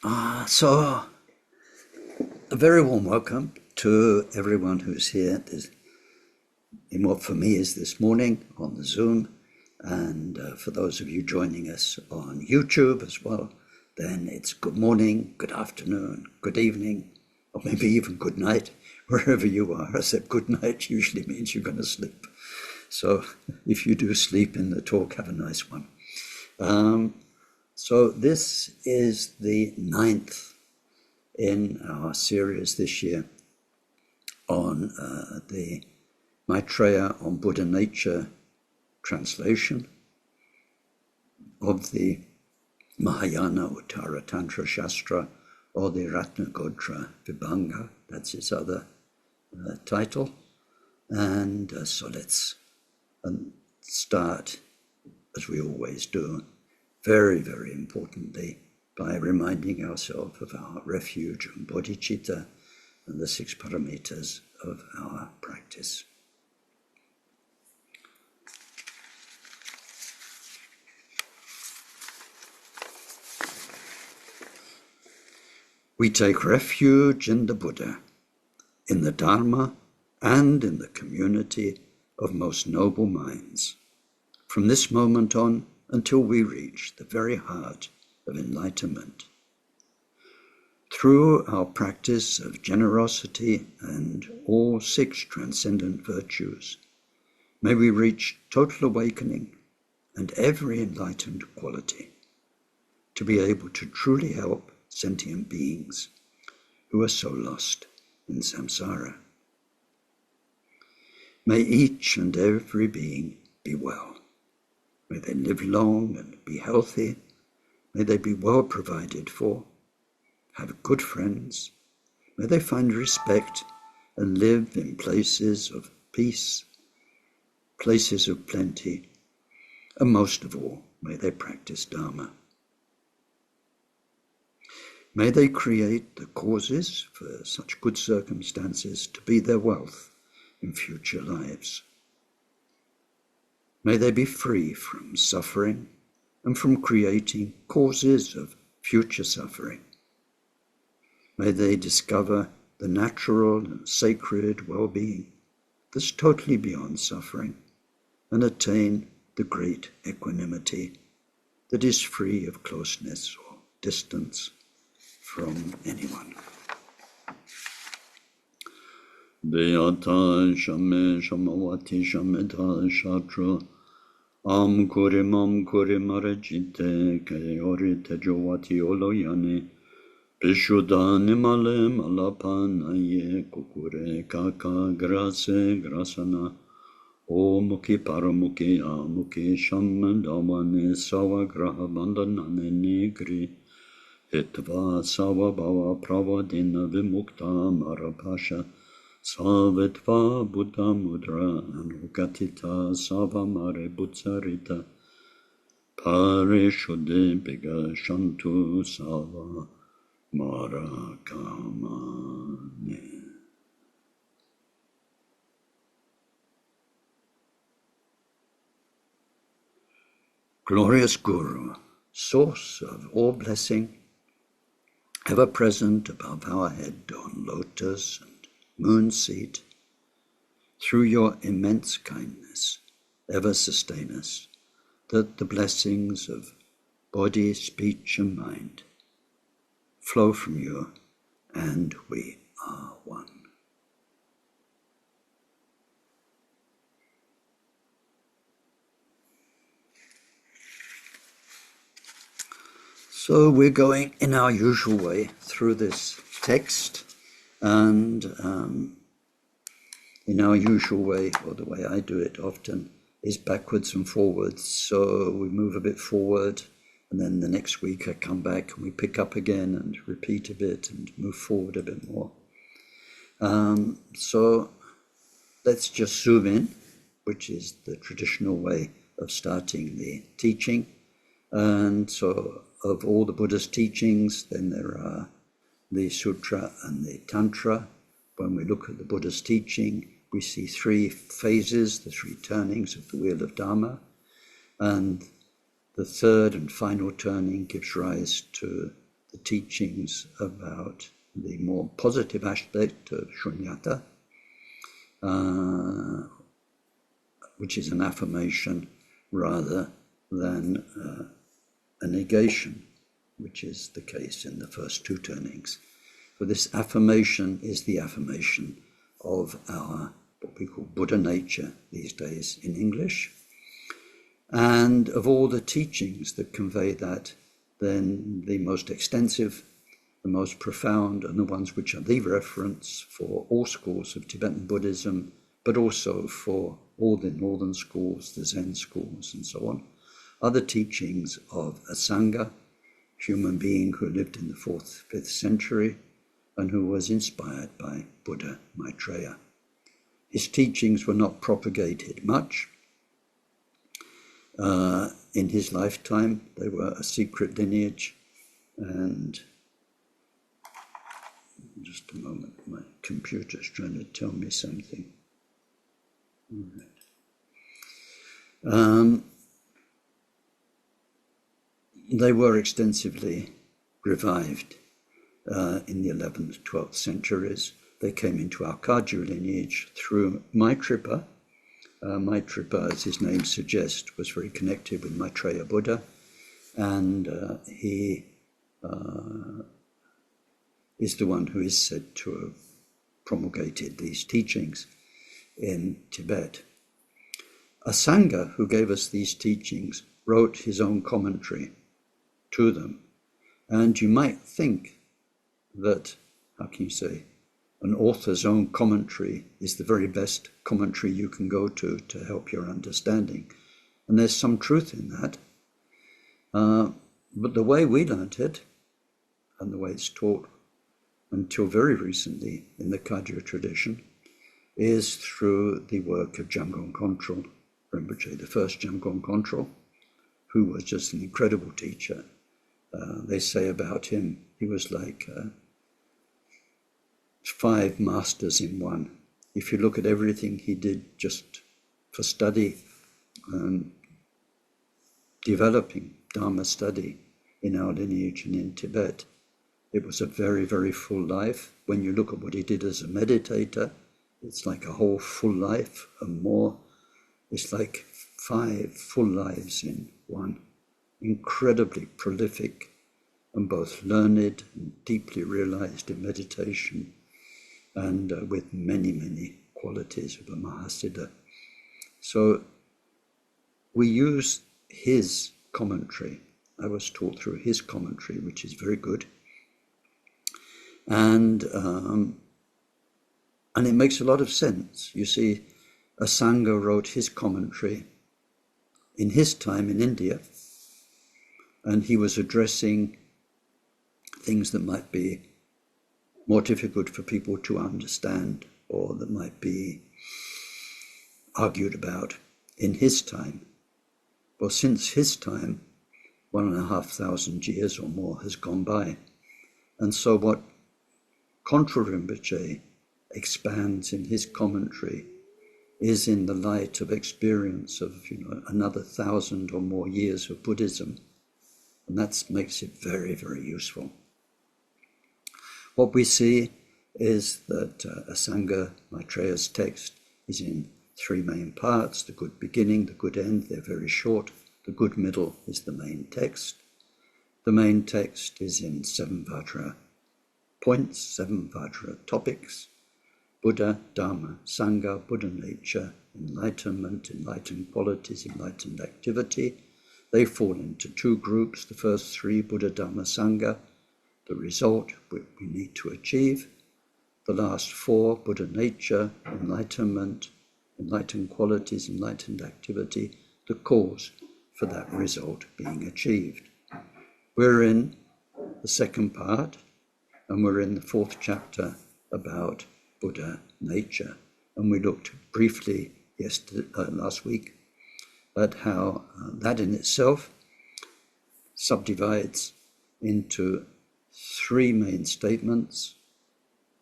So a very warm welcome to everyone who's here in what for me is this morning on the Zoom, and for those of you joining us on YouTube as well, then it's good morning, good afternoon, good evening, or maybe even good night, wherever you are. I said good night usually means you're going to sleep. So if you do sleep in the talk, have a nice one. So this is the 9th in our series this year on the Maitreya on Buddha nature translation of the Mahayana Uttara Tantra Shastra, or the Ratnagotra Vibhanga, that's its other title. And so let's start, as we always do, very, very importantly, by reminding ourselves of our refuge and bodhicitta and the 6 paramitas of our practice. We take refuge in the Buddha, in the Dharma, and in the community of most noble minds, from this moment on until we reach the very heart of enlightenment. Through our practice of generosity and all 6 transcendent virtues, may we reach total awakening and every enlightened quality, to be able to truly help sentient beings who are so lost in samsara. May each and every being be well. May they live long and be healthy. May they be well provided for, have good friends. May they find respect and live in places of peace, places of plenty, and most of all, may they practice Dharma. May they create the causes for such good circumstances to be their wealth in future lives. May they be free from suffering and from creating causes of future suffering. May they discover the natural and sacred well-being that's totally beyond suffering and attain the great equanimity that is free of closeness or distance from anyone. Deyata shame shamawati shameta shatra am kuri marajite kayori tejawati oloyane Pishudani male malapanaye kukure kaka grase grasana O muki paramuki amuki shammandamane sawa graha bandanane nigri Hitva sawa bhava pravadina vimukta marapasha Savetva buddha mudra anugatita sava mare butsarita Parishuddhe biga shantu sava Marakamane. Glorious Guru, source of all blessing, ever present above our head on lotus and moon seat, through your immense kindness, ever sustain us, that the blessings of body, speech, and mind flow from you, and we are one. So we're going in our usual way through this text, and in our usual way, or the way I do it often, is backwards and forwards. So we move a bit forward, and then the next week I come back and we pick up again and repeat a bit and move forward a bit more. So let's just zoom in, which is the traditional way of starting the teaching. And so of all the Buddha's teachings, then there are the Sutra and the Tantra. When we look at the Buddha's teaching, we see 3 phases, the 3 turnings of the wheel of Dharma. And the third and final turning gives rise to the teachings about the more positive aspect of shunyata, which is an affirmation rather than a negation, which is the case in the first two turnings. But this affirmation is the affirmation of our, what we call Buddha nature these days in English. And of all the teachings that convey that, then the most extensive, the most profound, and the ones which are the reference for all schools of Tibetan Buddhism, but also for all the northern schools, the Zen schools, and so on, are the teachings of Asanga, human being who lived in the 4th, 5th century, and who was inspired by Buddha Maitreya. His teachings were not propagated much. In his lifetime, they were a secret lineage, and just a moment, my computer's trying to tell me something. All right. They were extensively revived in the 11th, 12th centuries. They came into our Kagyu lineage through Maitripa. Maitripa, as his name suggests, was very connected with Maitreya Buddha, and he is the one who is said to have promulgated these teachings in Tibet. Asanga, who gave us these teachings, wrote his own commentary to them. And you might think that, how can you say, an author's own commentary is the very best commentary you can go to help your understanding. And there's some truth in that. But the way we learnt it, and the way it's taught until very recently in the Kagyu tradition, is through the work of Jamgon Kongtrul Rinpoche, the first Jamgon Kongtrul, who was just an incredible teacher. They say about him, he was like 5 masters in one. If you look at everything he did just for study and developing Dharma study in our lineage and in Tibet, it was a very, very full life. When you look at what he did as a meditator, it's like a whole full life and more. It's like 5 full lives in one. Incredibly prolific and both learned and deeply realized in meditation, and with many, many qualities of a Mahasiddha. So we use his commentary. I was taught through his commentary, which is very good. And it makes a lot of sense. You see, Asanga wrote his commentary in his time in India, and he was addressing things that might be more difficult for people to understand, or that might be argued about in his time. Well, since his time, 1,500 years or more has gone by. And so what Kongtrul Rinpoche expands in his commentary is in the light of experience of another 1,000 or more years of Buddhism. And that makes it very, very useful. What we see is that Asanga Maitreya's text is in 3 main parts: the good beginning, the good end. They're very short. The good middle is the main text. The main text is in 7 Vajra points, 7 Vajra topics: Buddha, Dharma, Sangha, Buddha nature, enlightenment, enlightened qualities, enlightened activity. They fall into 2 groups. The first 3, Buddha, Dharma, Sangha, the result we need to achieve. The last 4, Buddha nature, enlightenment, enlightened qualities, enlightened activity, the cause for that result being achieved. We're in the second part, and we're in the 4th chapter about Buddha nature. And we looked briefly last week at how that in itself subdivides into 3 main statements.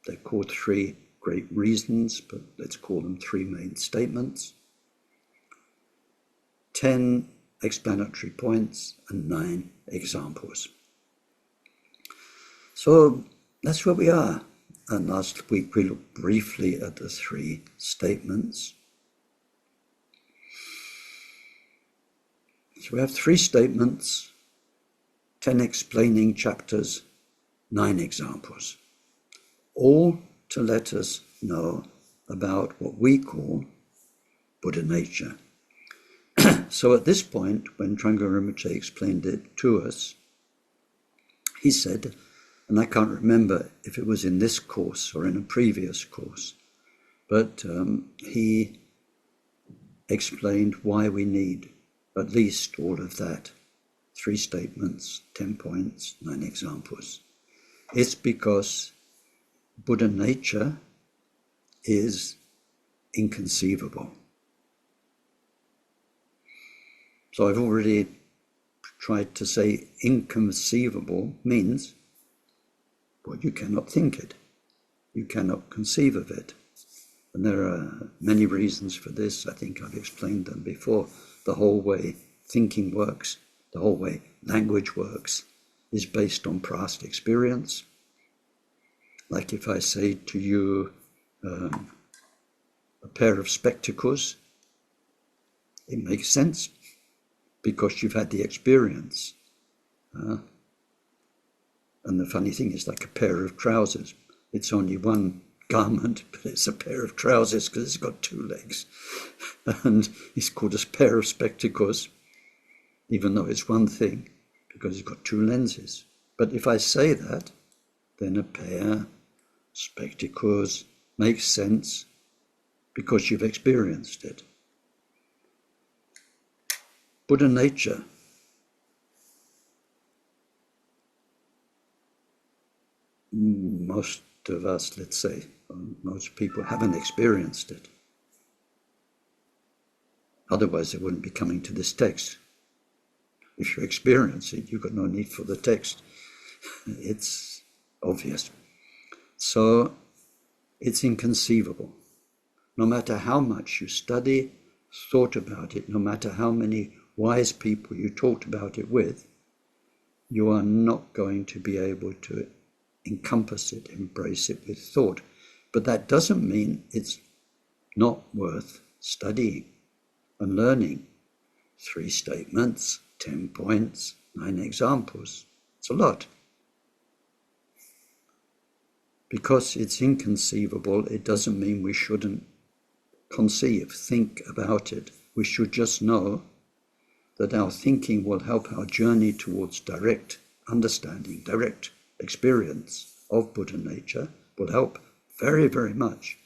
They're called 3 great reasons, but let's call them 3 main statements. 10 explanatory points and 9 examples. So that's where we are. And last week we looked briefly at the 3 statements. So we have 3 statements, 10 explaining chapters, 9 examples, all to let us know about what we call Buddha nature. So at this point, when Trungpa Rinpoche explained it to us, he said, and I can't remember if it was in this course or in a previous course, but he explained why we need at least all of that. 3 statements, 10 points, 9 examples. It's because Buddha nature is inconceivable. So I've already tried to say inconceivable means, well, you cannot think it. You cannot conceive of it. And there are many reasons for this. I think I've explained them before. The whole way thinking works, the whole way language works, is based on past experience. Like if I say to you, a pair of spectacles, it makes sense because you've had the experience. And the funny thing is, like a pair of trousers, it's only one garment, but it's a pair of trousers because it's got 2 legs. And it's called a pair of spectacles, even though it's one thing, because it's got 2 lenses. But if I say that, then a pair, spectacles, makes sense because you've experienced it. Buddha nature. Most of us, let's say, most people haven't experienced it. Otherwise, they wouldn't be coming to this text. If you experience it, you've got no need for the text. It's obvious. So it's inconceivable. No matter how much you study, thought about it, no matter how many wise people you talked about it with, you are not going to be able to encompass it, embrace it with thought. But that doesn't mean it's not worth studying and learning. 3 statements, 10 points, 9 examples. It's a lot. Because it's inconceivable, it doesn't mean we shouldn't conceive, think about it. We should just know that our thinking will help our journey towards direct understanding, direct experience of Buddha nature, will help very, very much.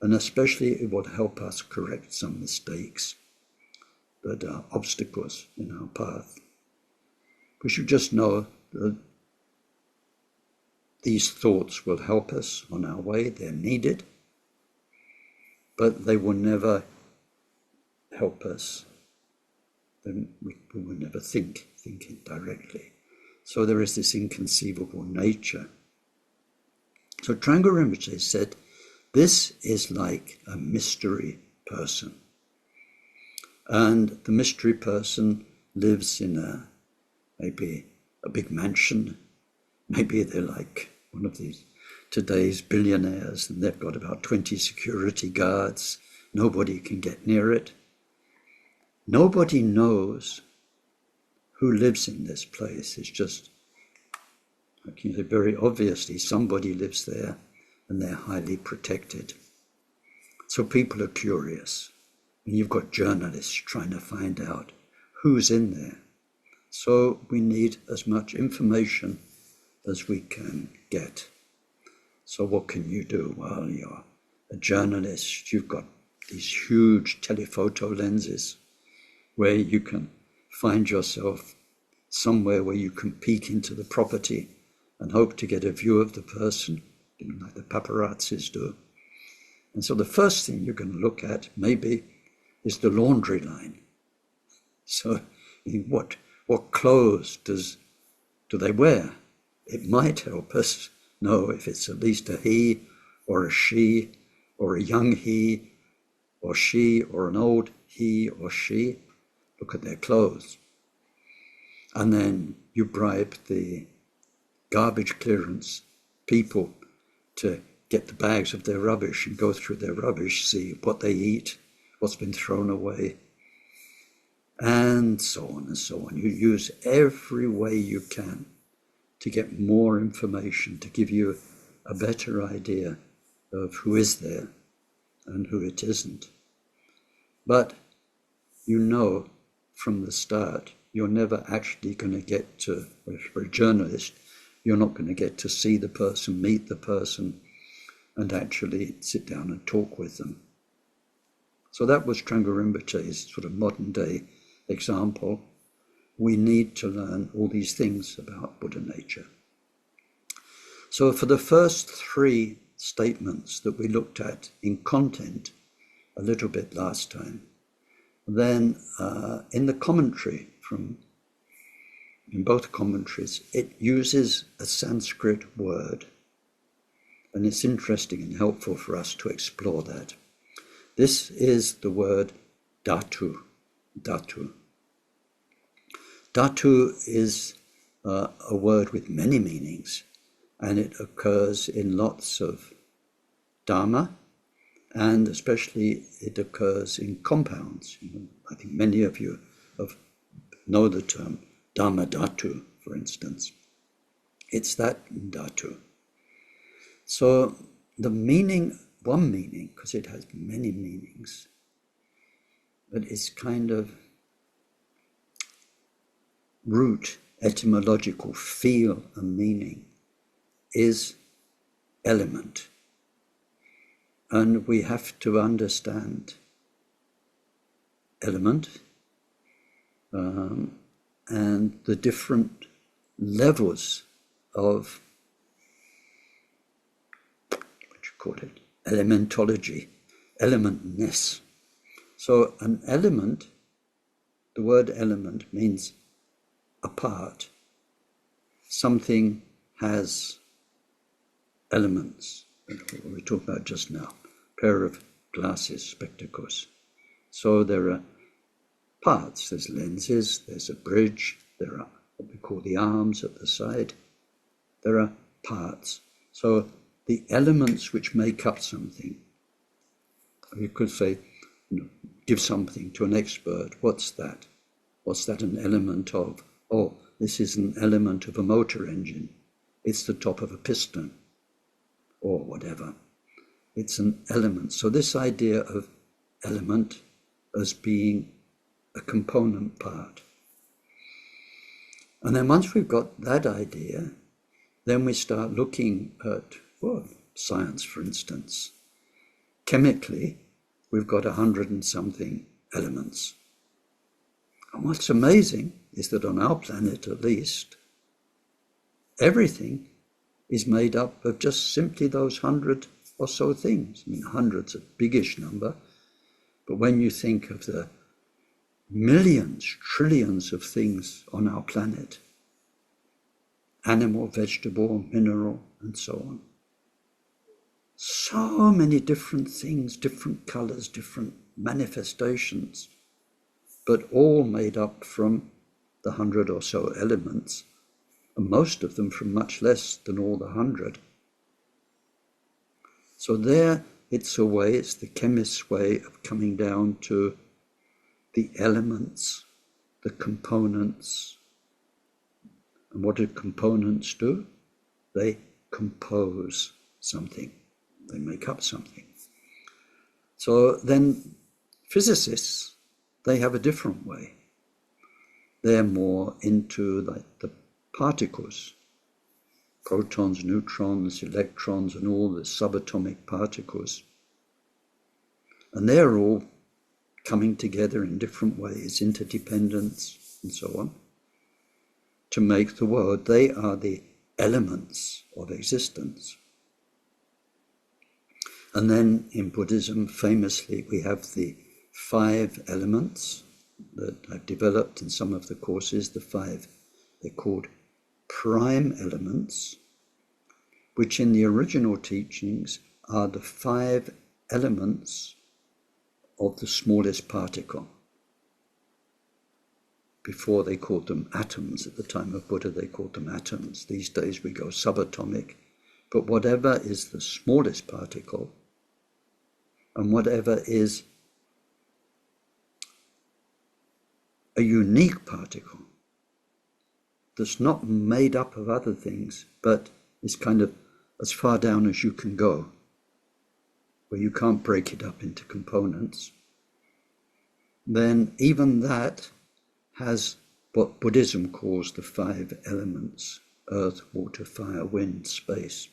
And especially it will help us correct some mistakes that are obstacles in our path. We should just know that these thoughts will help us on our way. They're needed, but they will never help us. Then we will never think it directly. So there is this inconceivable nature. So Trungpa Rinpoche said, this is like a mystery person. And the mystery person lives in maybe a big mansion. Maybe they're like one of these today's billionaires, and they've got about 20 security guards. Nobody can get near it. Nobody knows who lives in this place. It's just, like you say, very obviously somebody lives there, and they're highly protected. So people are curious. And you've got journalists trying to find out who's in there. So we need as much information as we can get. So what can you do? Well, you're a journalist. You've got these huge telephoto lenses where you can find yourself somewhere where you can peek into the property and hope to get a view of the person, like the paparazzis do. And so the first thing you're going to look at maybe is the laundry line. So what clothes do they wear? It might help us know if it's at least a he or a she or a young he or she or an old he or she. Look at their clothes. And then you bribe the garbage clearance people to get the bags of their rubbish and go through their rubbish, see what they eat, what's been thrown away, and so on and so on. You use every way you can to get more information, to give you a better idea of who is there and who it isn't. But you know from the start, you're never actually going to get to, for a journalist, you're not going to get to see the person, meet the person, and actually sit down and talk with them. So that was Trungpa Rinpoche's sort of modern day example. We need to learn all these things about Buddha nature. So for the first three statements that we looked at in content a little bit last time, then in the commentary in both commentaries, it uses a Sanskrit word, and it's interesting and helpful for us to explore that. This is the word dhatu. Dhatu. Dhatu is a word with many meanings, and it occurs in lots of dharma, and especially it occurs in compounds. I think many of you know the term dharma dhatu, for instance. It's that dhatu. So the meaning, one meaning, because it has many meanings, but its kind of root, etymological feel and meaning is element. And we have to understand element and the different levels of, elementology, elementness. So an element, the word element means a part. Something has elements. We talked about just now, pair of glasses, spectacles. So there are parts, there's lenses, there's a bridge, there are what we call the arms at the side. There are parts. So the elements which make up something, you could say, give something to an expert, what's that? What's that an element of? Oh, this is an element of a motor engine. It's the top of a piston, or whatever. It's an element. So this idea of element as being a component part. And then once we've got that idea, then we start looking at, science, for instance. Chemically, we've got 100 and something elements. And what's amazing is that on our planet, at least, everything is made up of just simply those 100 or so things. I mean, 100's a biggish number, but when you think of the millions, trillions of things on our planet, animal, vegetable, mineral, and so on, so many different things, different colors, different manifestations, but all made up from the 100 or so elements, and most of them from much less than all the 100. So there, it's a way, it's the chemist's way of coming down to the elements, the components. And what do components do? They compose something. They make up something. So then physicists, they have a different way. They're more into like the particles, protons, neutrons, electrons, and all the subatomic particles. And they're all coming together in different ways, interdependence and so on, to make the world. They are the elements of existence. And then in Buddhism, famously, we have the 5 elements that I've developed in some of the courses, the 5, they're called prime elements, which in the original teachings are the 5 elements of the smallest particle. Before they called them atoms. At the time of Buddha, they called them atoms. These days we go subatomic. But whatever is the smallest particle, and whatever is a unique particle that's not made up of other things, but is kind of as far down as you can go, where you can't break it up into components, then even that has what Buddhism calls the 5 elements: earth, water, fire, wind, space.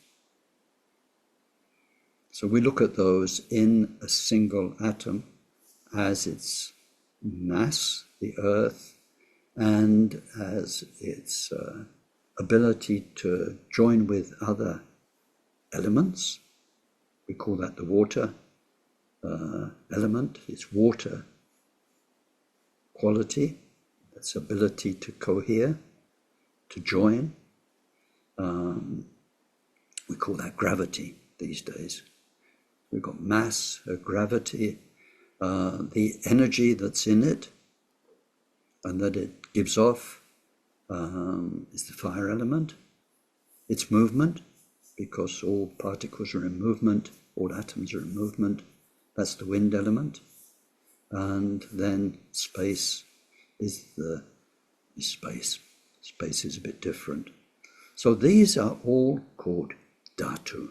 So we look at those in a single atom as its mass, the earth, and as its ability to join with other elements. We call that the water element. It's water quality, its ability to cohere, to join. We call that gravity these days. We've got mass, gravity, the energy that's in it and that it gives off is the fire element. Its movement, because all particles are in movement, all atoms are in movement. That's the wind element. And then space is space. Space is a bit different. So these are all called dhatu.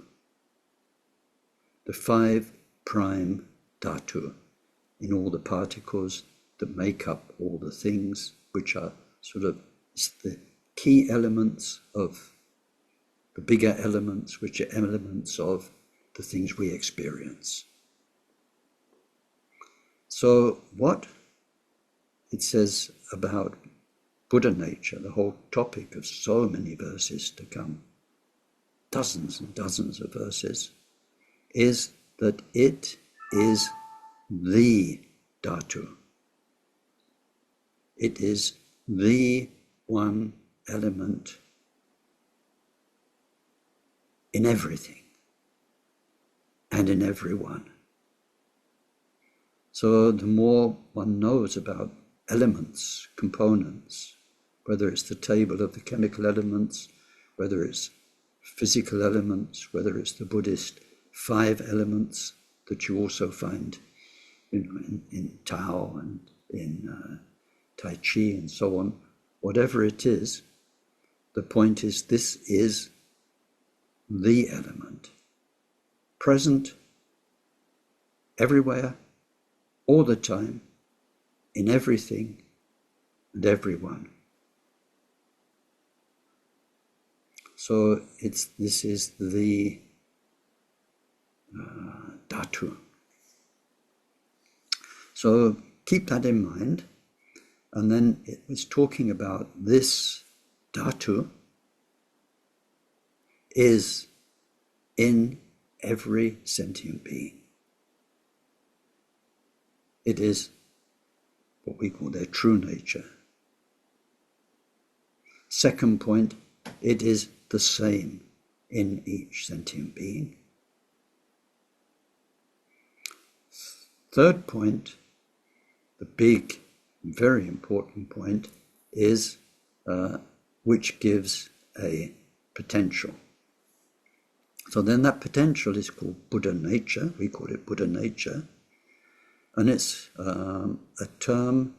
The 5 prime dhatu in all the particles that make up all the things, which are sort of the key elements of the bigger elements, which are elements of the things we experience. So what it says about Buddha nature, the whole topic of so many verses to come, dozens and dozens of verses, is that it is the dhatu. It is the one element in everything and in everyone. So the more one knows about elements, components, whether it's the table of the chemical elements, whether it's physical elements, whether it's the Buddhist 5 elements that you also find in Tao and in Tai Chi and so on, whatever it is, the point is this is the element, present everywhere, all the time, in everything and everyone. So this is the dhatu. So keep that in mind. And then it was talking about this dhatu is in every sentient being. It is what we call their true nature. Second point, it is the same in each sentient being. Third point, the big, very important point, is which gives a potential. So then that potential is called Buddha nature. We call it Buddha nature. And it's a term,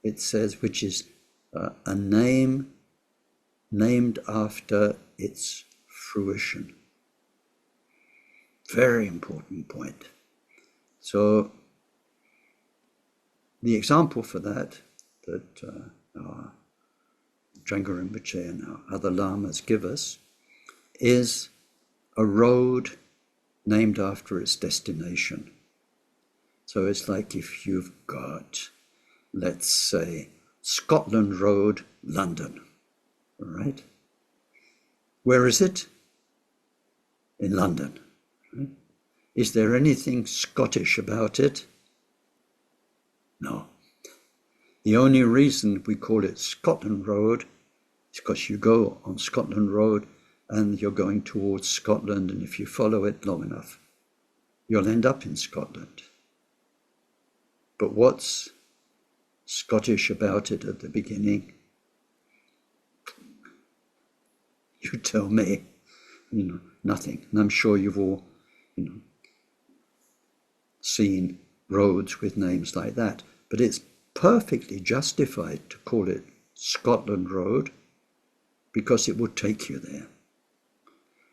it says, which is a name named after its fruition. Very important point. So the example for that our Django Rinpoche and our other lamas give us is a road named after its destination. So it's like if you've got, let's say, Scotland Road, London, all right? Where is it? In London. Right? Is there anything Scottish about it? No. The only reason we call it Scotland Road is because you go on Scotland Road and you're going towards Scotland, and if you follow it long enough, you'll end up in Scotland. But what's Scottish about it at the beginning. You tell me, nothing. And I'm sure you've all, seen roads with names like that. But it's perfectly justified to call it Scotland Road because it would take you there.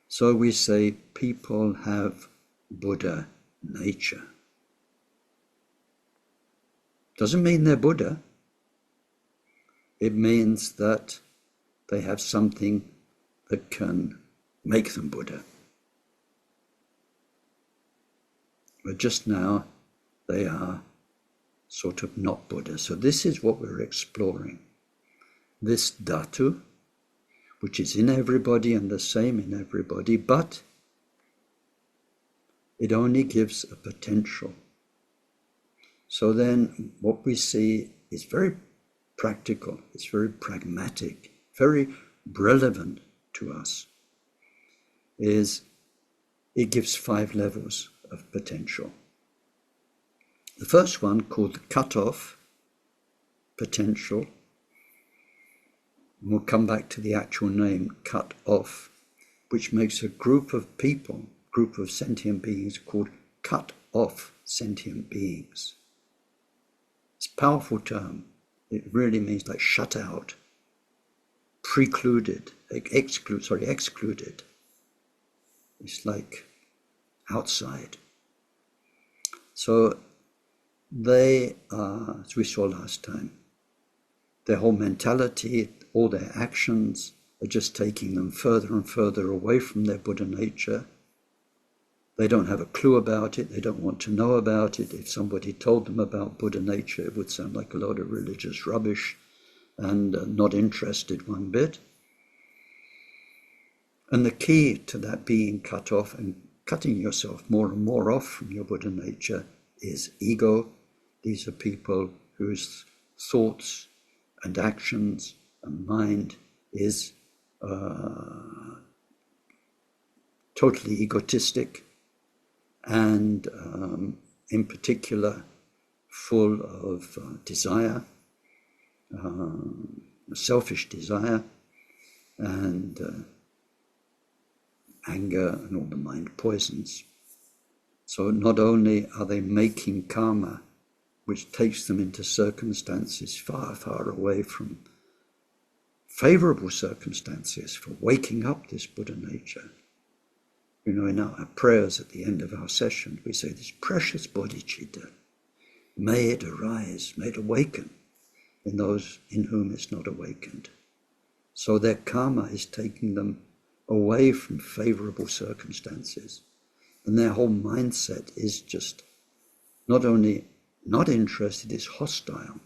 So we say people have Buddha nature. Doesn't mean they're Buddha. It means that they have something that can make them Buddha. But just now they are sort of not Buddha. So this is what we're exploring. This dhatu, which is in everybody and the same in everybody, but it only gives a potential. So then what we see is very practical, it's very pragmatic, very relevant to us, is it gives 5 levels of potential. The first one, called the cut-off potential, and we'll come back to the actual name, cut off, which makes a group of people, group of sentient beings called cut-off sentient beings. It's a powerful term. It really means like shut out, precluded, excluded. It's like outside. So they are, as we saw last time, their whole mentality, all their actions are just taking them further and further away from their Buddha nature. They don't have a clue about it. They don't want to know about it. If somebody told them about Buddha nature, it would sound like a lot of religious rubbish and not interested one bit. And the key to that being cut off and cutting yourself more and more off from your Buddha nature is ego. These are people whose thoughts and actions and mind is totally egotistic and in particular full of desire, selfish desire and anger and all the mind poisons. So not only are they making karma which takes them into circumstances far, far away from favorable circumstances for waking up this Buddha nature. In our prayers at the end of our session, we say this precious bodhicitta, may it arise, may it awaken in those in whom it's not awakened. So their karma is taking them away from favorable circumstances. And their whole mindset is just not only not interested, it's hostile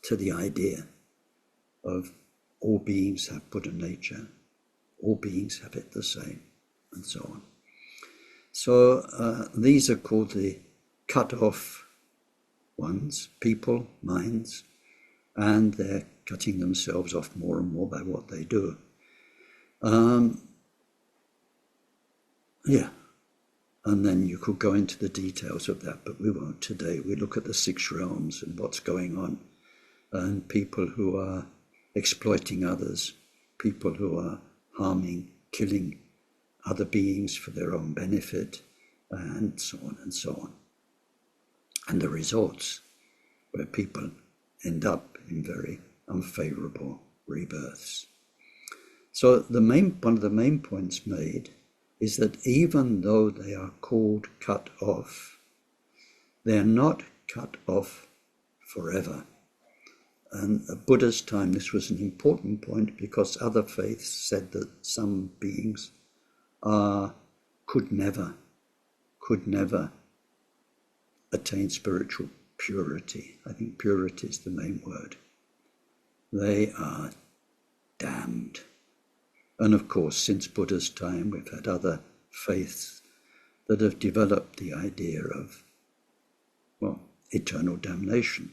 to the idea of all beings have Buddha nature, all beings have it the same, and so on. So these are called the cut-off ones, people, minds, and they're cutting themselves off more and more by what they do. And then you could go into the details of that, but we won't today. We look at the 6 realms and what's going on, and people who are exploiting others, people who are harming, killing other beings for their own benefit, and so on and so on. And the results where people end up in very unfavorable rebirths. So one of the main points made is that even though they are called cut off, they are not cut off forever. And at Buddha's time, this was an important point because other faiths said that some beings could never attain spiritual purity. I think purity is the main word. They are damned. And of course, since Buddha's time, we've had other faiths that have developed the idea of, eternal damnation.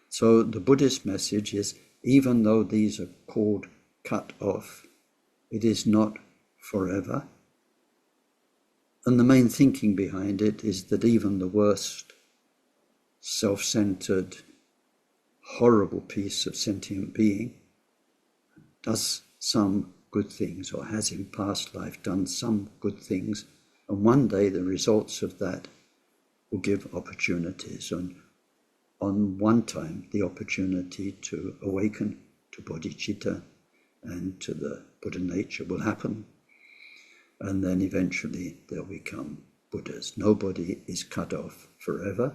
So the Buddhist message is, even though these are called cut off, it is not forever. And the main thinking behind it is that even the worst self-centered, horrible piece of sentient being does some good things, or has in past life done some good things, and one day the results of that will give opportunities, and on one time the opportunity to awaken to bodhicitta and to the Buddha nature will happen, and then eventually they'll become Buddhas. Nobody is cut off forever,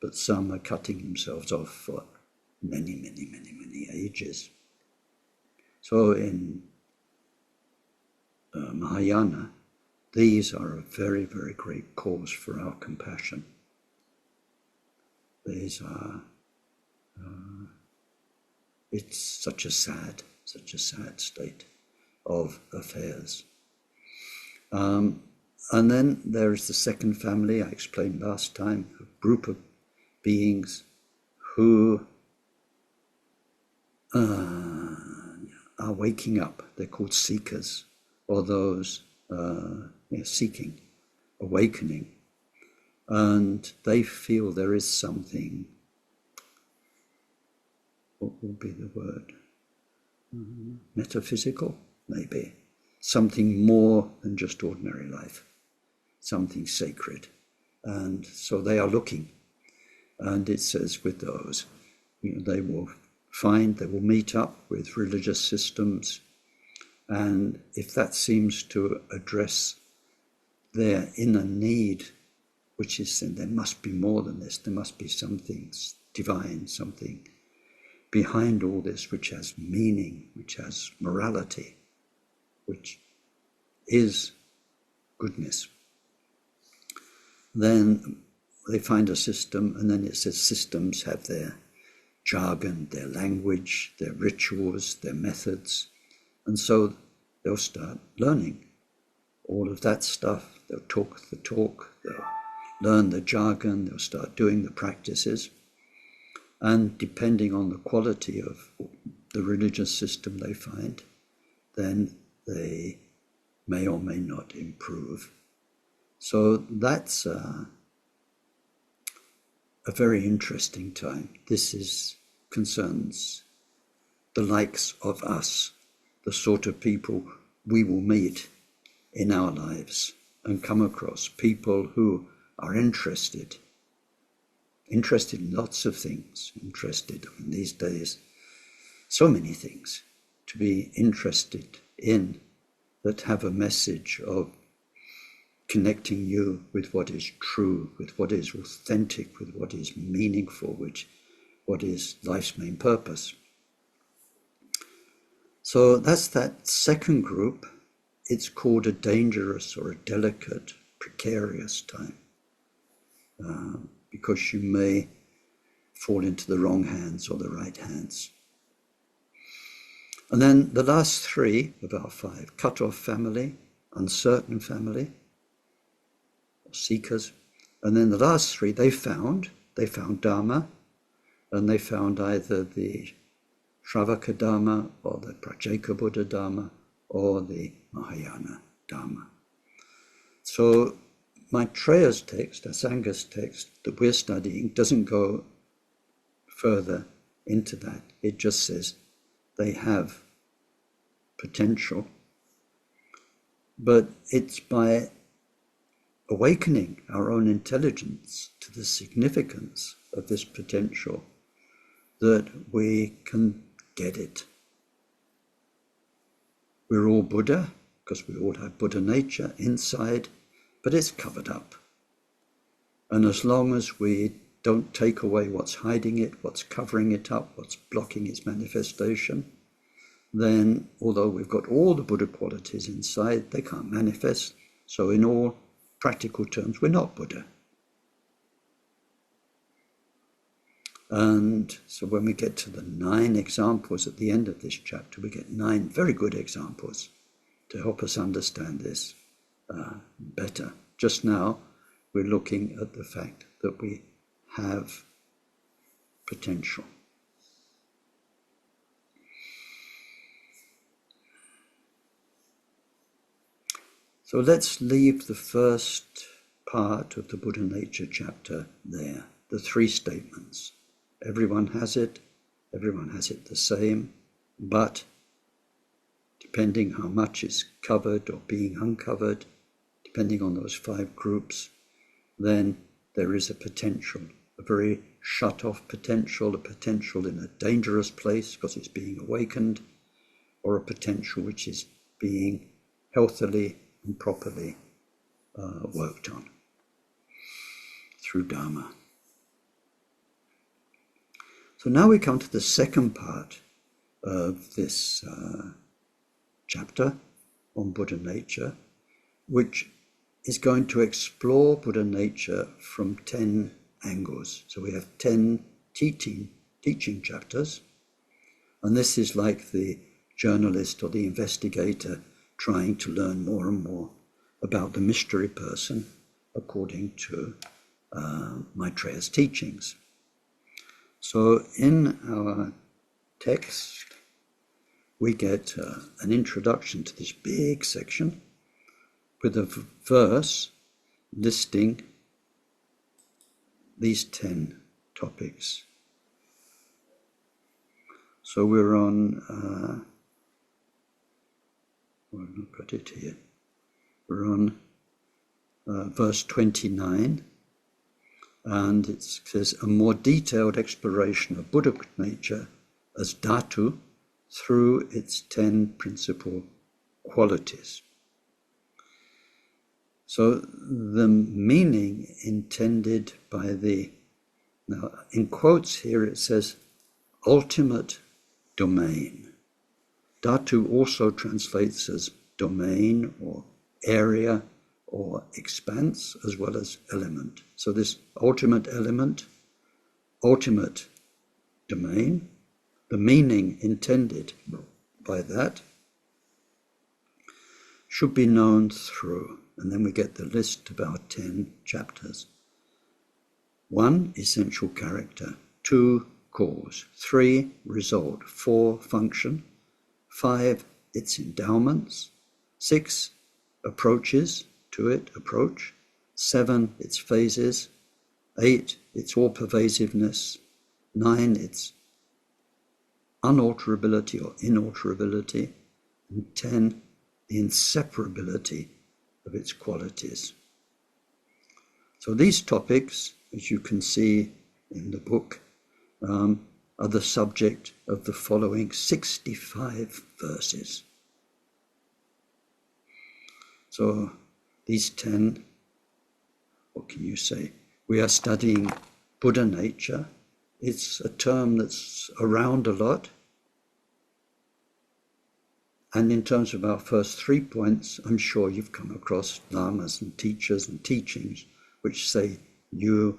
but some are cutting themselves off for many ages. So in Mahayana, these are a very great cause for our compassion. These are, it's such a sad state of affairs. And then there is the second family I explained last time, a group of beings who are waking up. They're called seekers, or those seeking, awakening. And they feel there is something, what would be the word? Metaphysical, maybe. Something more than just ordinary life, something sacred. And so they are looking. And it says with those, they will meet up with religious systems, and if that seems to address their inner need, which is then there must be more than this, there must be something divine, something behind all this which has meaning, which has morality, which is goodness, then they find a system, and then it says systems have their jargon, their language, their rituals, their methods, and so they'll start learning all of that stuff. They'll talk the talk, they'll learn the jargon, they'll start doing the practices, and depending on the quality of the religious system they find, then they may or may not improve. So that's a very interesting time. This concerns the likes of us, the sort of people we will meet in our lives and come across, people who are interested in lots of things, interested in these days, so many things to be interested in, that have a message of connecting you with what is true, with what is authentic, with what is meaningful, what is life's main purpose. So that's that second group. It's called a dangerous or a delicate, precarious time, because you may fall into the wrong hands or the right hands. And then the last three of our five: cut-off family, uncertain family, seekers. And then the last three, they found Dharma, and they found either the Shravaka Dharma or the Pratyeka Buddha Dharma or the Mahayana Dharma. So Maitreya's text, Asanga's text that we're studying, doesn't go further into that. It just says they have potential, but it's by awakening our own intelligence to the significance of this potential that we can get it. We're all Buddha, because we all have Buddha nature inside, but it's covered up. And as long as we don't take away what's hiding it, what's covering it up, what's blocking its manifestation, then although we've got all the Buddha qualities inside, they can't manifest. So in all practical terms, we're not Buddha. And so when we get to the 9 examples at the end of this chapter, we get 9 very good examples to help us understand this better. Just now, we're looking at the fact that we have potential. So let's leave the first part of the Buddha nature chapter there. the three statements. Everyone has it the same, but depending how much is covered or being uncovered, depending on those five groups, then there is a potential, a very shut-off potential, a potential in a dangerous place because it's being awakened, or a potential which is being healthily and properly worked on through Dharma. So now we come to the second part of this chapter on Buddha nature, which is going to explore Buddha nature from 10 angles. So we have 10 teaching chapters, and this is like the journalist or the investigator trying to learn more and more about the mystery person according to Maitreya's teachings. So in our text, we get an introduction to this big section with a verse listing these 10 topics. So we're on, I've not got it here. We're on verse 29, and it says, a more detailed exploration of Buddha nature as dhatu through its 10 principal qualities. So the meaning intended by now in quotes here it says, ultimate domain. Dhatu also translates as domain or area or expanse as well as element. So this ultimate element, ultimate domain, the meaning intended by that should be known through, and then we get the list of our 10 chapters. 1, essential character. 2, cause. 3, result. 4, function. 5, its endowments. 6, approaches to it, approach. 7, its phases. 8, its all-pervasiveness. 9, its unalterability or inalterability. And 10, the inseparability of its qualities. So these topics, as you can see in the book, are the subject of the following 65 verses. So these 10, what can you say? We are studying Buddha nature. It's a term that's around a lot. And in terms of our first 3 points, I'm sure you've come across lamas and teachers and teachings which say you,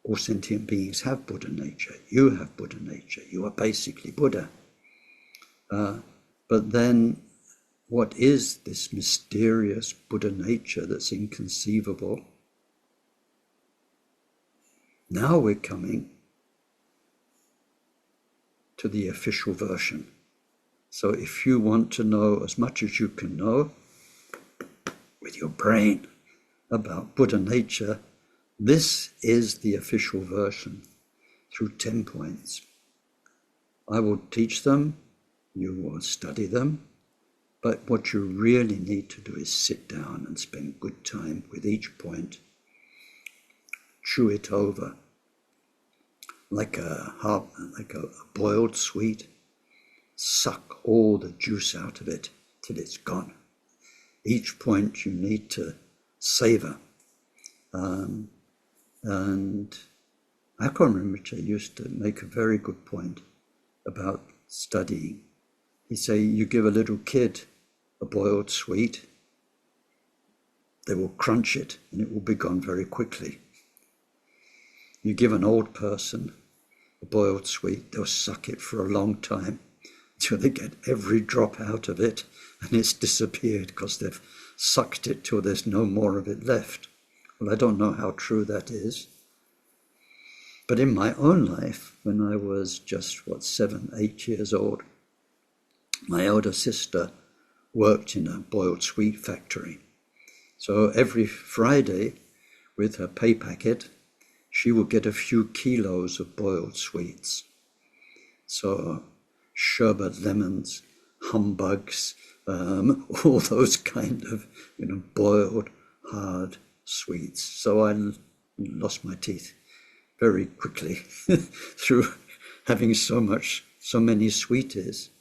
all sentient beings, have Buddha nature. You have Buddha nature. You are basically Buddha. But then what is this mysterious Buddha nature that's inconceivable? Now we're coming to the official version. So if you want to know as much as you can know with your brain about Buddha nature, this is the official version through 10 points. I will teach them, you will study them, but what you really need to do is sit down and spend good time with each point, chew it over like a boiled sweet. Suck all the juice out of it till it's gone. Each point you need to savor. And Asanga and Maitreya used to make a very good point about studying. He'd say, you give a little kid a boiled sweet, they will crunch it and it will be gone very quickly. You give an old person a boiled sweet, they'll suck it for a long time, till they get every drop out of it and it's disappeared because they've sucked it till there's no more of it left. Well, I don't know how true that is. But in my own life, when I was just, 7, 8 years old, my elder sister worked in a boiled sweet factory. So every Friday, with her pay packet, she will get a few kilos of boiled sweets. So sherbet lemons, humbugs, all those kind of, boiled hard sweets. So I lost my teeth very quickly through having so many sweeties.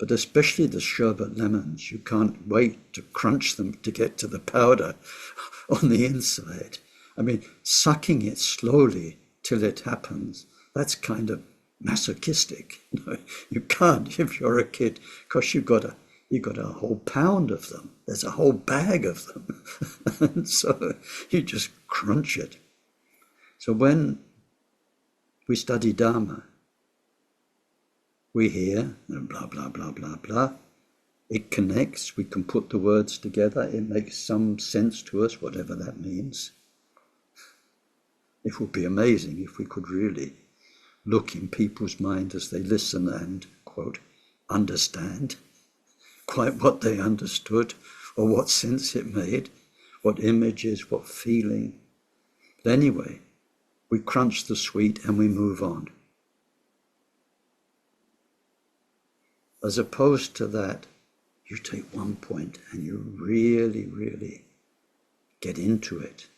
But especially the sherbet lemons, you can't wait to crunch them to get to the powder on the inside. I mean, sucking it slowly till it happens, that's kind of masochistic. You can't if you're a kid, because you got a whole pound of them. There's a whole bag of them. And so you just crunch it. So when we study Dharma, we hear blah, blah, blah, blah, blah. It connects. We can put the words together. It makes some sense to us, whatever that means. It would be amazing if we could really look in people's mind as they listen and, quote, understand quite what they understood or what sense it made, what images, what feeling. But anyway, we crunch the sweet and we move on. As opposed to that, you take one point and you really, really get into it,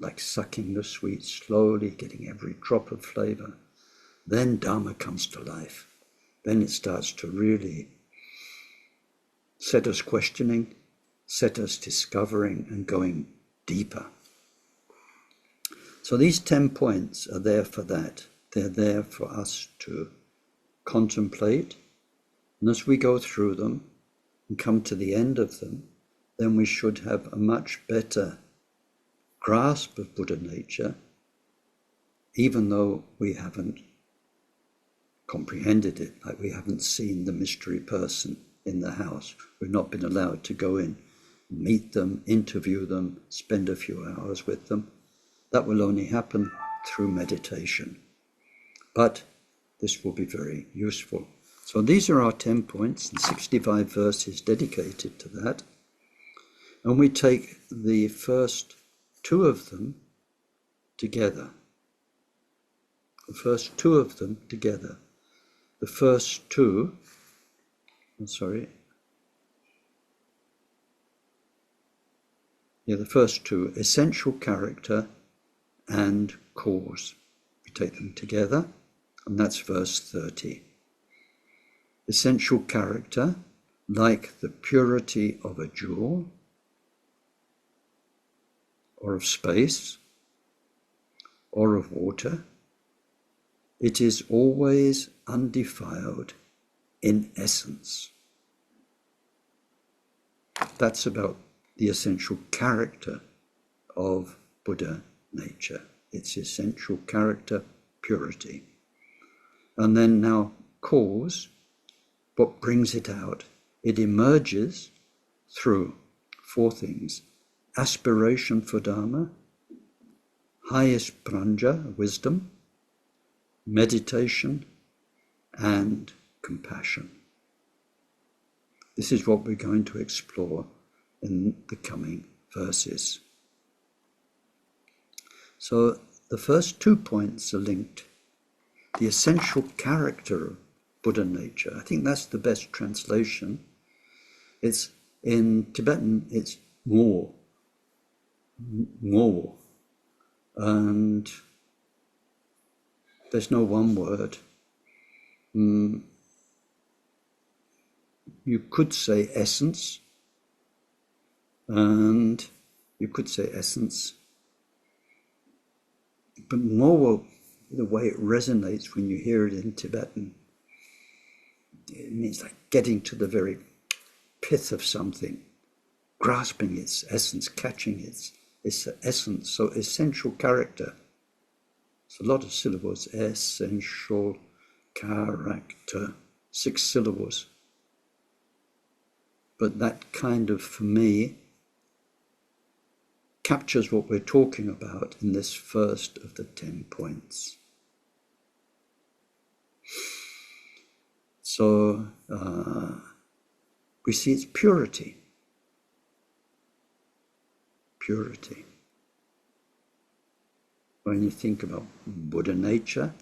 like sucking the sweet slowly, getting every drop of flavor. Then Dharma comes to life. Then it starts to really set us questioning, set us discovering and going deeper. So these 10 points are there for that. They're there for us to contemplate. And as we go through them and come to the end of them, then we should have a much better grasp of Buddha nature, even though we haven't comprehended it, like we haven't seen the mystery person in the house. We've not been allowed to go in, meet them, interview them, spend a few hours with them. That will only happen through meditation. But this will be very useful. So these are our 10 points and 65 verses dedicated to that. And we take the first 2 of them together. The first 2 of them together. The first 2, the first 2, essential character and cause. We take them together, and that's verse 30. Essential character, like the purity of a jewel or of space or of water, it is always undefiled in essence. That's about the essential character of Buddha nature. Its essential character, purity. And then now cause, what brings it out? It emerges through 4 things: aspiration for Dharma, highest pranja, wisdom, meditation, and compassion. This is what we're going to explore in the coming verses. So the first 2 points are linked. The essential character of Buddha nature. I think that's the best translation. It's in Tibetan, it's mo, and there's no one word. You could say essence, and you could say essence, but mo, the way it resonates when you hear it in Tibetan, it means like getting to the very pith of something, grasping its essence, catching its essence. So essential character. It's a lot of syllables. Essential character. 6 syllables. But that kind of, for me, captures what we're talking about in this first of the 10 points. So we see its purity. Purity. when you think about Buddha nature,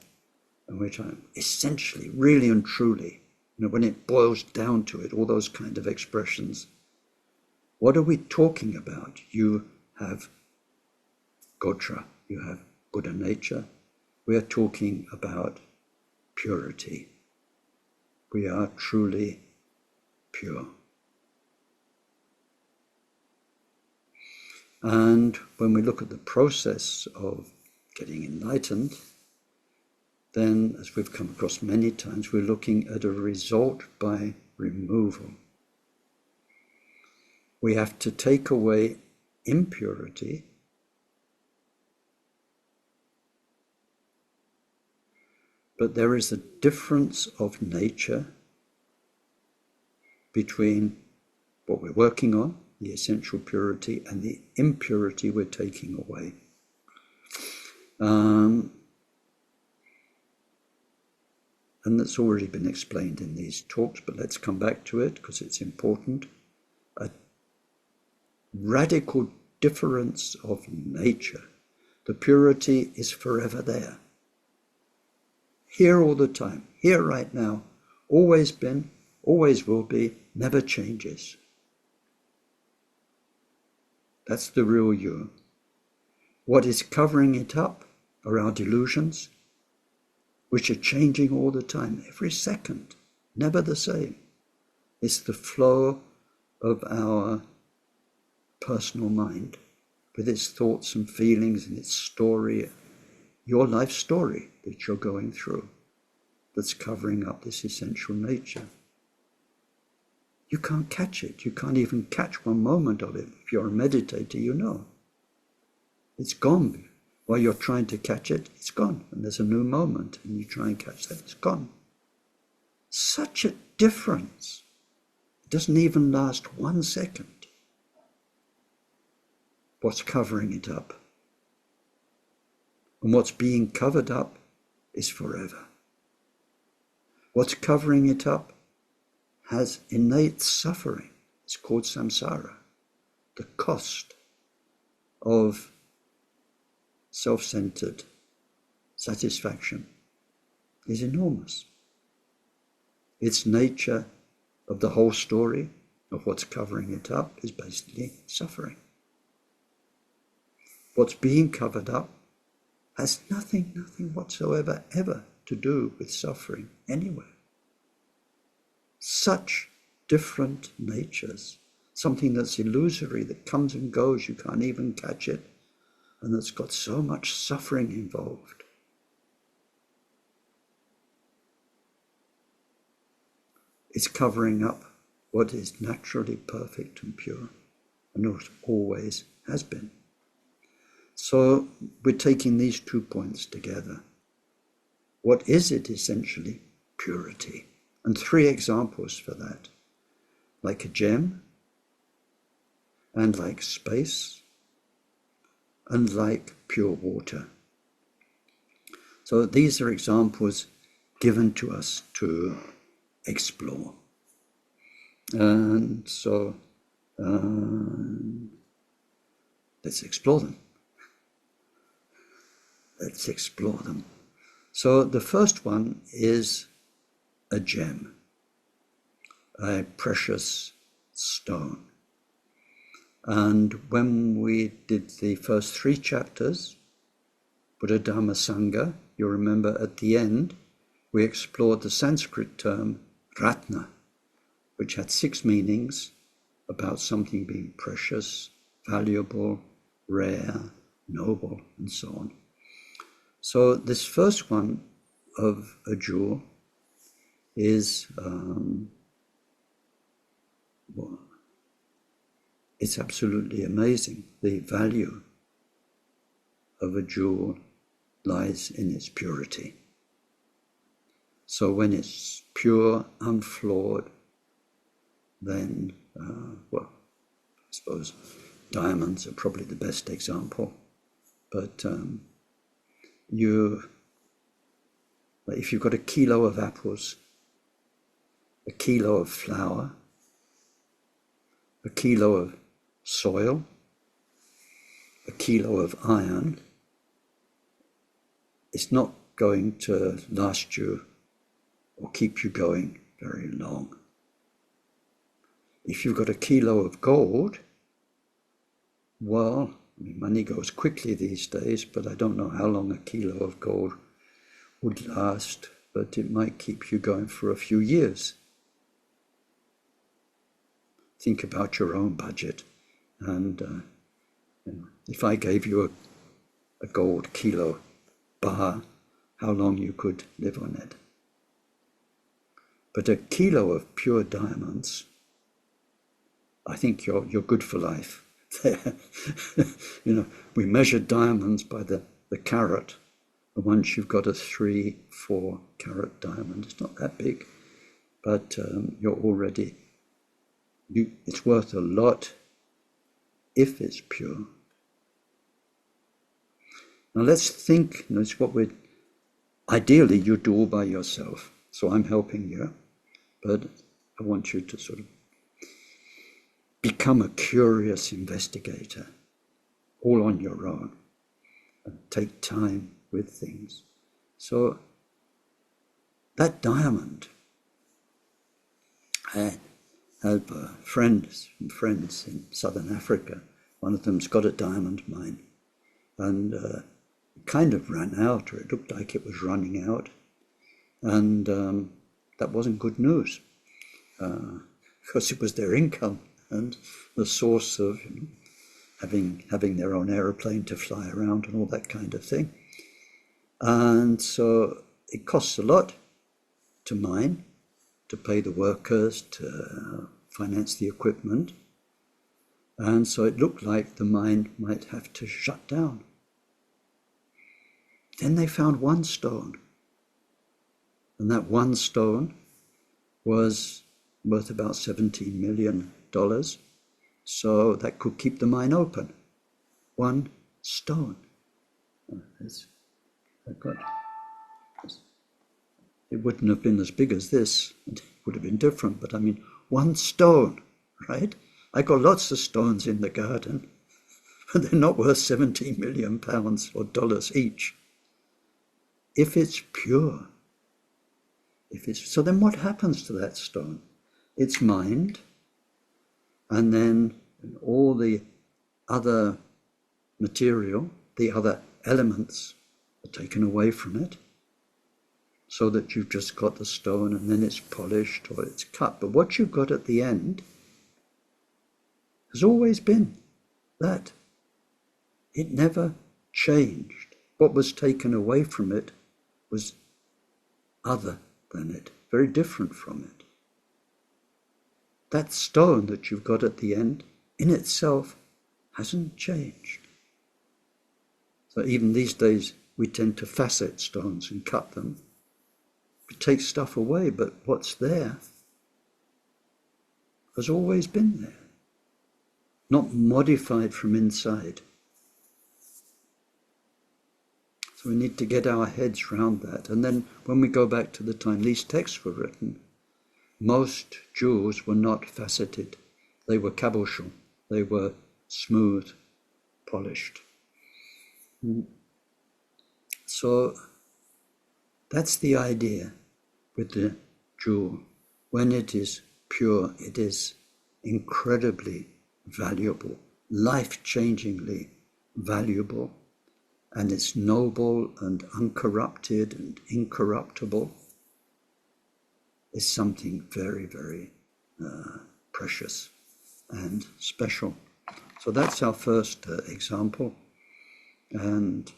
and which I'm essentially, really and truly, when it boils down to it, all those kind of expressions, what are we talking about? You have Gotra, you have Buddha nature. We are talking about purity. We are truly pure. And when we look at the process of getting enlightened, then, as we've come across many times, we're looking at a result by removal. We have to take away impurity, but there is a difference of nature between what we're working on, the essential purity, and the impurity we're taking away. And that's already been explained in these talks, but let's come back to it because it's important. A radical difference of nature. The purity is forever there. Here all the time, here right now, always been, always will be, never changes. That's the real you. What is covering it up are our delusions, which are changing all the time, every second, never the same. It's the flow of our personal mind with its thoughts and feelings and its story, your life story that you're going through, that's covering up this essential nature. You can't catch it. You can't even catch one moment of it. If you're a meditator, you know. It's gone. While you're trying to catch it, it's gone. And there's a new moment, and you try and catch that, it's gone. Such a difference. It doesn't even last 1 second. What's covering it up? And what's being covered up is forever. What's covering it up has innate suffering. It's called samsara. The cost of self-centered satisfaction is enormous. Its nature of the whole story of what's covering it up is basically suffering. What's being covered up has nothing whatsoever ever to do with suffering anywhere. Such different natures, something that's illusory, that comes and goes, you can't even catch it, and that's got so much suffering involved. It's covering up what is naturally perfect and pure, and what always has been. So we're taking these 2 points together. What is it essentially? Purity. And 3 examples for that. Like a gem, and like space, and like pure water. So these are examples given to us to explore. And so let's explore them. Let's explore them. So the first one is a gem, a precious stone. And when we did the first 3 chapters, Buddha Dharma Sangha, you remember at the end, we explored the Sanskrit term ratna, which had 6 meanings about something being precious, valuable, rare, noble, and so on. So this first one of a jewel is, it's absolutely amazing. The value of a jewel lies in its purity. So when it's pure, unflawed, then, I suppose diamonds are probably the best example. But if you've got a kilo of apples, a kilo of flour, a kilo of soil, a kilo of iron, it's not going to last you or keep you going very long. If you've got a kilo of gold, well, money goes quickly these days, but I don't know how long a kilo of gold would last, but it might keep you going for a few years. Think about your own budget, and if I gave you a gold kilo bar, how long you could live on it. But a kilo of pure diamonds, I think you're good for life. We measure diamonds by the carat. And once you've got a 3-4 carat diamond, it's not that big, but you're already, it's worth a lot if it's pure. Now let's think, it's what ideally you do all by yourself. So I'm helping you, but I want you to sort of become a curious investigator, all on your own, and take time with things. So that diamond, I have friends in southern Africa. One of them's got a diamond mine, and it kind of ran out, or it looked like it was running out, and that wasn't good news, because it was their income and the source of having their own aeroplane to fly around and all that kind of thing. And so it costs a lot to mine, to pay the workers, to finance the equipment. And so it looked like the mine might have to shut down. Then they found one stone. And that one stone was worth about $17 million. So that could keep the mine open. One stone. It wouldn't have been as big as this. It would have been different, but one stone, right? I got lots of stones in the garden, but they're not worth 17 million pounds or dollars each. If it's pure, so then what happens to that stone? It's mined, and then all the other material, the other elements are taken away from it, so that you've just got the stone, and then it's polished or it's cut. But what you've got at the end has always been that. It never changed. What was taken away from it was other than it, very different from it. That stone that you've got at the end in itself hasn't changed. So even these days we tend to facet stones and cut them. We take stuff away, but what's there has always been there, not modified from inside. So we need to get our heads round that. And then when we go back to the time these texts were written, most jewels were not faceted. They were cabochon. They were smooth, polished. So that's the idea with the jewel. When it is pure, it is incredibly valuable, life-changingly valuable, and it's noble and uncorrupted and incorruptible. Is something very, very precious and special. So that's our first example. And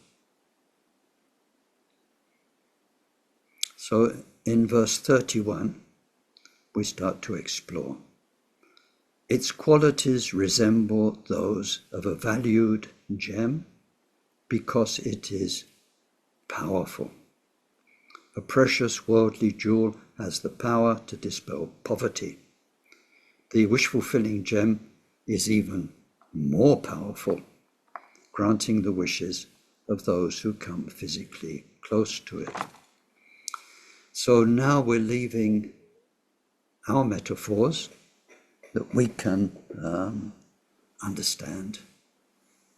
so in verse 31, we start to explore. Its qualities resemble those of a valued gem because it is powerful. A precious worldly jewel has the power to dispel poverty. The wish-fulfilling gem is even more powerful, granting the wishes of those who come physically close to it. So now we're leaving our metaphors that we can understand,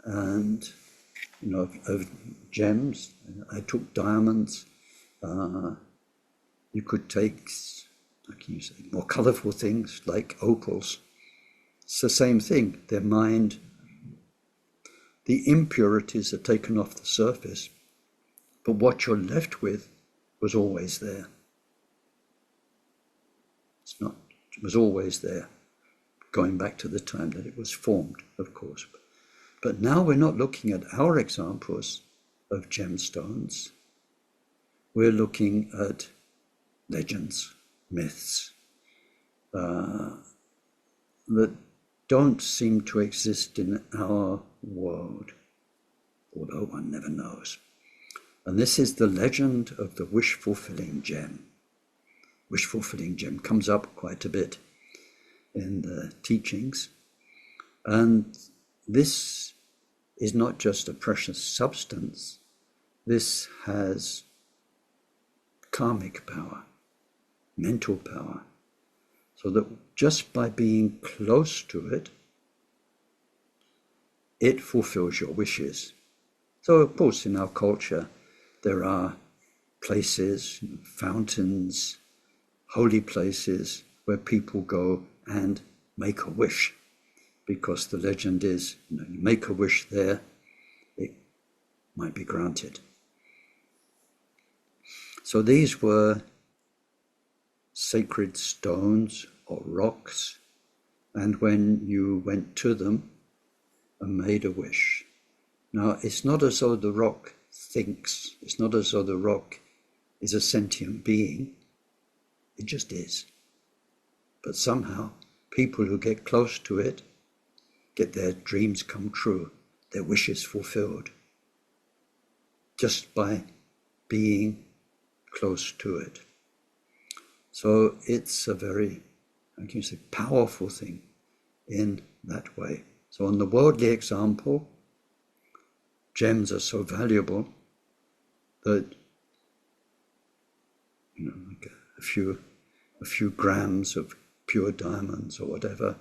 and of gems. I took diamonds. You could take, how can you say, more colourful things like opals. It's the same thing. Their mind, the impurities are taken off the surface, but what you're left with was always there. It was always there, going back to the time that it was formed, of course. But now we're not looking at our examples of gemstones. We're looking at legends, myths, that don't seem to exist in our world, although one never knows. And this is the legend of the wish-fulfilling gem. Wish-fulfilling gem comes up quite a bit in the teachings. And this is not just a precious substance. This has karmic power, mental power, so that just by being close to it, it fulfills your wishes. So, of course, in our culture, there are places, fountains, holy places where people go and make a wish, because the legend is, you make a wish there, it might be granted. So these were sacred stones or rocks, and when you went to them and made a wish. Now, it's not as though the rock thinks, it's not as though the rock is a sentient being, it just is. But somehow, people who get close to it get their dreams come true, their wishes fulfilled, just by being close to it. So it's a very, how can you say, powerful thing in that way. So on the worldly example, gems are so valuable that, like a few grams of pure diamonds or whatever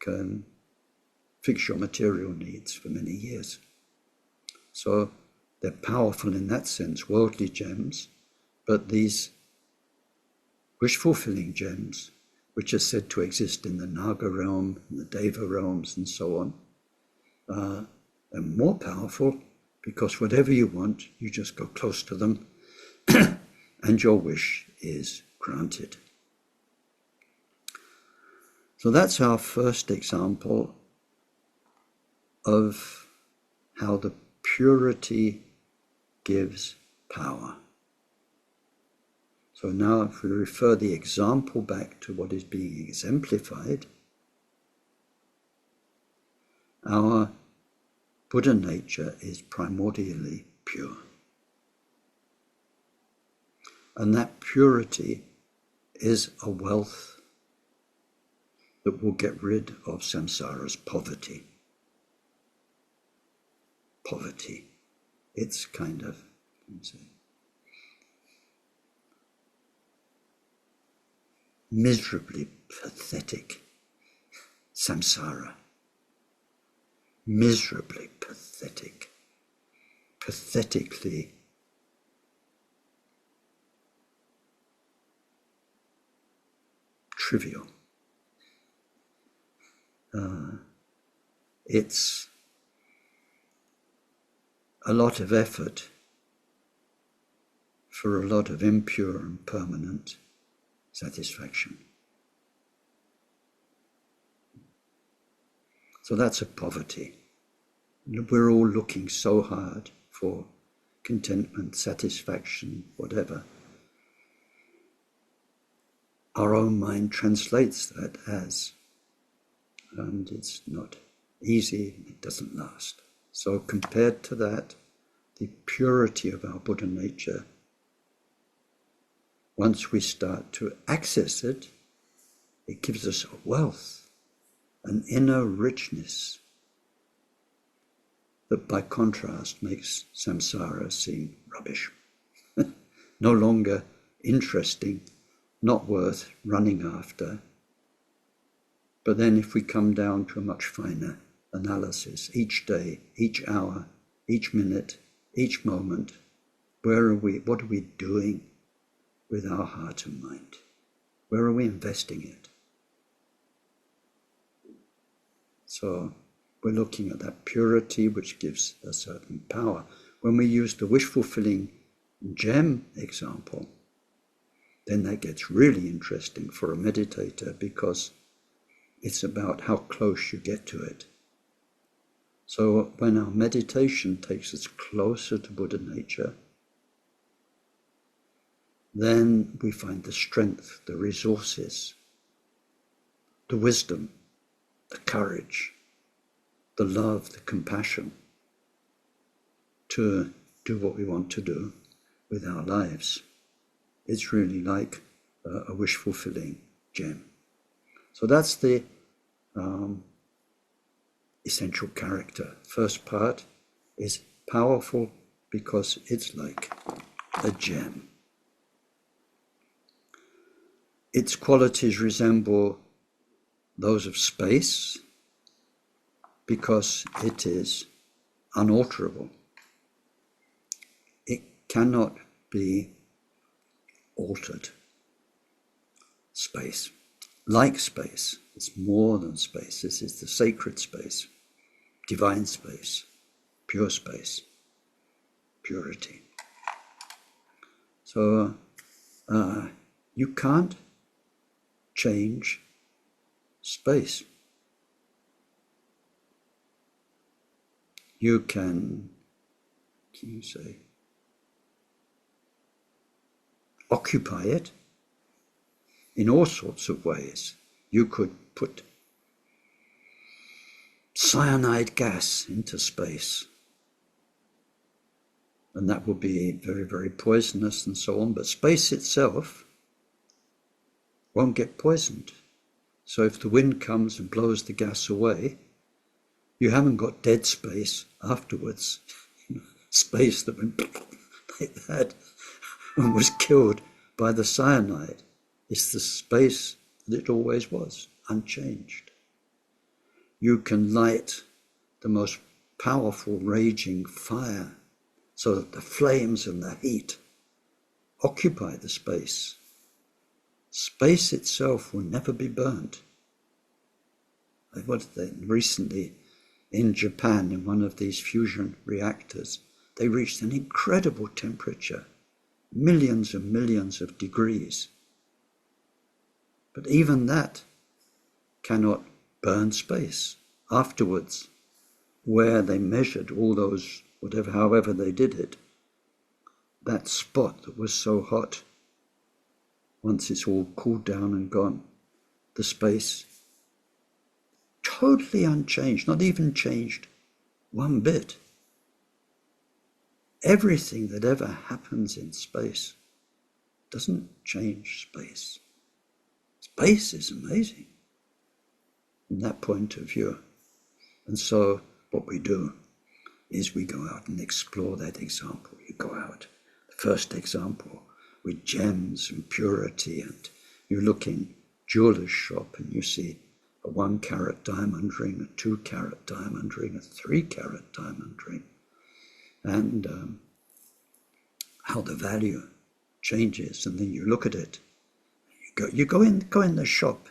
can fix your material needs for many years. So they're powerful in that sense, worldly gems, but these wish-fulfilling gems, which are said to exist in the Naga realm, and the Deva realms, and so on, are more powerful because whatever you want, you just go close to them and your wish is granted. So that's our first example of how the purity gives power. So now if we refer the example back to what is being exemplified, our Buddha nature is primordially pure. And that purity is a wealth that will get rid of samsara's poverty. Poverty. It's kind of, miserably pathetic samsara. Miserably pathetic. Pathetically trivial. It's a lot of effort for a lot of impure and permanent satisfaction. So that's a poverty. We're all looking so hard for contentment, satisfaction, whatever. Our own mind translates that as, and it's not easy, it doesn't last. So compared to that, the purity of our Buddha nature, once we start to access it, it gives us a wealth, an inner richness that by contrast makes samsara seem rubbish. No longer interesting, not worth running after. But then if we come down to a much finer analysis, each day, each hour each minute, each moment. Where are we? What are we doing with our heart and mind? Where are we investing it? So we're looking at that purity which gives a certain power. When we use the wish-fulfilling gem example, then that gets really interesting for a meditator, because it's about how close you get to it. So when our meditation takes us closer to Buddha nature, then we find the strength, the resources, the wisdom, the courage, the love, the compassion to do what we want to do with our lives. It's really like a wish-fulfilling gem. So that's the essential character. First part is powerful because it's like a gem. Its qualities resemble those of space because it is unalterable. It cannot be altered. Space. Like space. It's more than space. This is the sacred space, divine space, pure space, purity. So you can't change space. You can you say, occupy it in all sorts of ways. You could put cyanide gas into space, and that would be very, very poisonous and so on, but space itself won't get poisoned. So if the wind comes and blows the gas away, you haven't got dead space afterwards. Space that went like that and was killed by the cyanide. It's the space that it always was, unchanged. You can light the most powerful raging fire so that the flames and the heat occupy the space. Space itself will never be burnt. Recently in Japan, in one of these fusion reactors, they reached an incredible temperature, millions and millions of degrees. But even that cannot burn space. Afterwards, where they measured all those, however they did it, that spot that was so hot, once it's all cooled down and gone, the space totally unchanged, not even changed one bit. Everything that ever happens in space doesn't change space. Space is amazing from that point of view. And so what we do is we go out and explore that example. You go out, the first example, with gems and purity, and you look in jeweler's shop and you see a 1 carat diamond ring, a 2 carat diamond ring, a 3 carat diamond ring, and how the value changes. And then you look at it, you go in the shop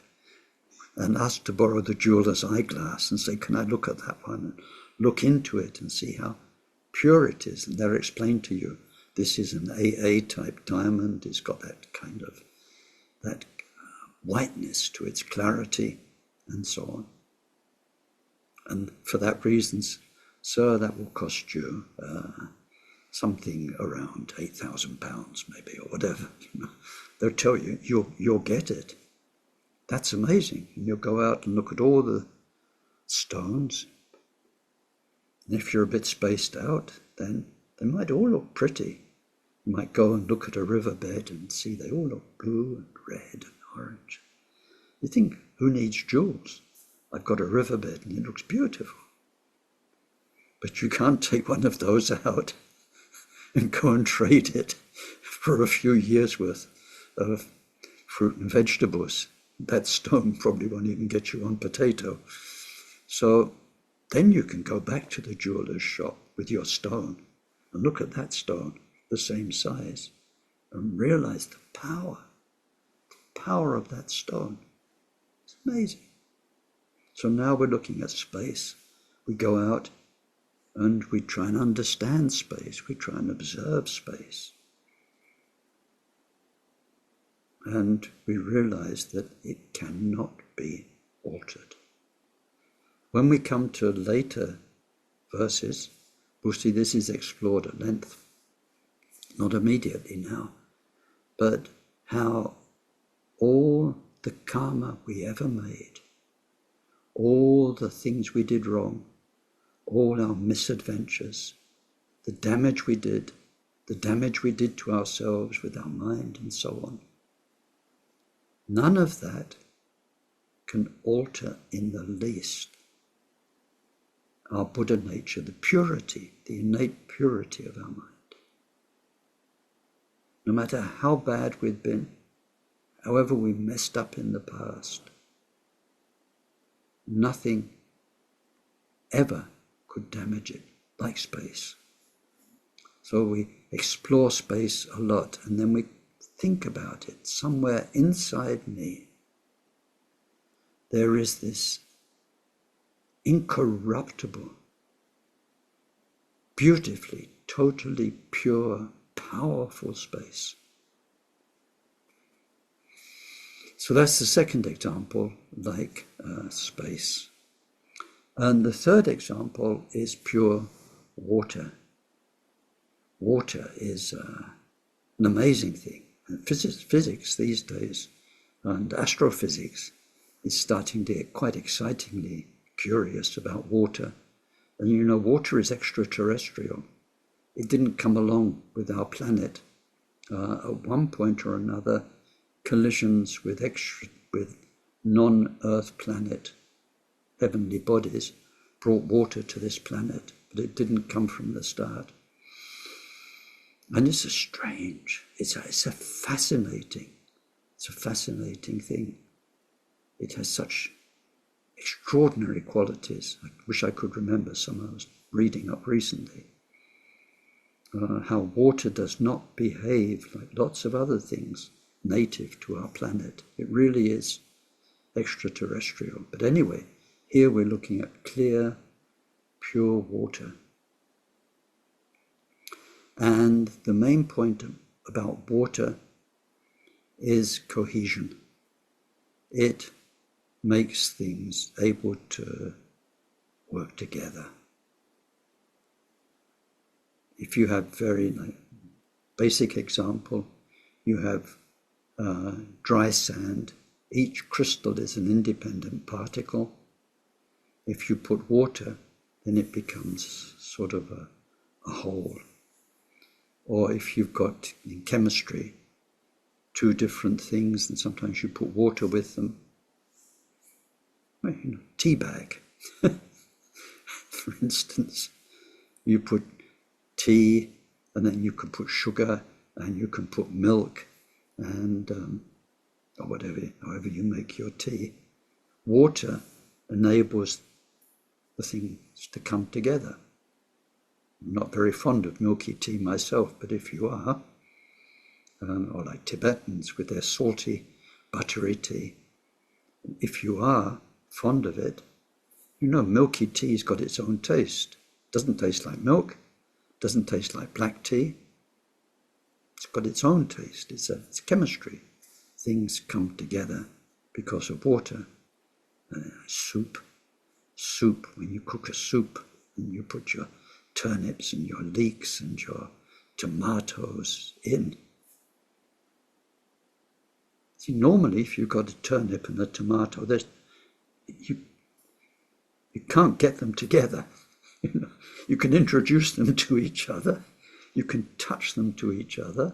and ask to borrow the jeweler's eyeglass and say, can I look at that one, and look into it and see how pure it is. And they'll explain to you, this is an AA type diamond. It's got that kind of whiteness to its clarity and so on. And for that reason, sir, that will cost you something around £8,000 maybe, or whatever. They'll tell you, you'll get it. That's amazing. And you'll go out and look at all the stones. And if you're a bit spaced out, then they might all look pretty. You might go and look at a riverbed and see they all look blue and red and orange. You think, who needs jewels? I've got a riverbed and it looks beautiful. But you can't take one of those out and go and trade it for a few years' worth of fruit and vegetables. That stone probably won't even get you one potato. So Then you can go back to the jeweler's shop with your stone and look at that stone, the same size, and realize the power of that stone. It's amazing. So now we're looking at space. We go out and we try and understand space. We try and observe space. And we realize that it cannot be altered. When we come to later verses, we'll see this is explored at length, not immediately now, but how all the karma we ever made, all the things we did wrong, all our misadventures, the damage we did to ourselves with our mind and so on, none of that can alter in the least our Buddha nature, the purity, the innate purity of our mind. No matter how bad we've been, however we messed up in the past, nothing ever could damage it like space. So we explore space a lot, and then we think about it. Somewhere inside me, there is this incorruptible, beautifully, totally pure, powerful space. So that's the second example, like space. And the third example is pure water. Water is an amazing thing. And physics these days and astrophysics is starting to get quite excitingly curious about water. And you know, water is extraterrestrial. It didn't come along with our planet. At one point or another, collisions with non-Earth planet heavenly bodies brought water to this planet, but it didn't come from the start. And it's a fascinating thing. It has such extraordinary qualities. I wish I could remember some I was reading up recently. How water does not behave like lots of other things native to our planet. It really is extraterrestrial. But anyway, here we're looking at clear, pure water. And the main point about water is cohesion. It makes things able to work together. If you have very basic example, you have dry sand. Each crystal is an independent particle. If you put water, then it becomes sort of a whole. Or if you've got in chemistry two different things, and sometimes you put water with them. Well, tea bag, for instance. You put tea, and then you can put sugar, and you can put milk, and or however you make your tea. Water enables the things to come together. I'm not very fond of milky tea myself, but if you are, or like Tibetans with their salty, buttery tea, if you are fond of it, you know milky tea's got its own taste. Doesn't taste like milk, doesn't taste like black tea. It's got its own taste. It's chemistry. Things come together because of water. Soup, when you cook a soup and you put your turnips and your leeks and your tomatoes in. See, normally if you've got a turnip and a tomato, you can't get them together. You can introduce them to each other. You can touch them to each other.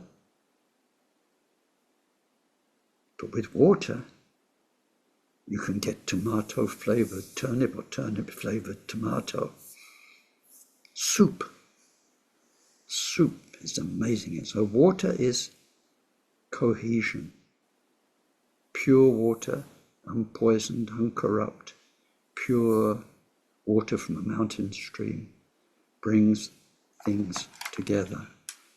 But with water, you can get tomato-flavored turnip or turnip-flavored tomato. Soup is amazing. And so water is cohesion. Pure water, unpoisoned, uncorrupt, pure water from a mountain stream brings things together.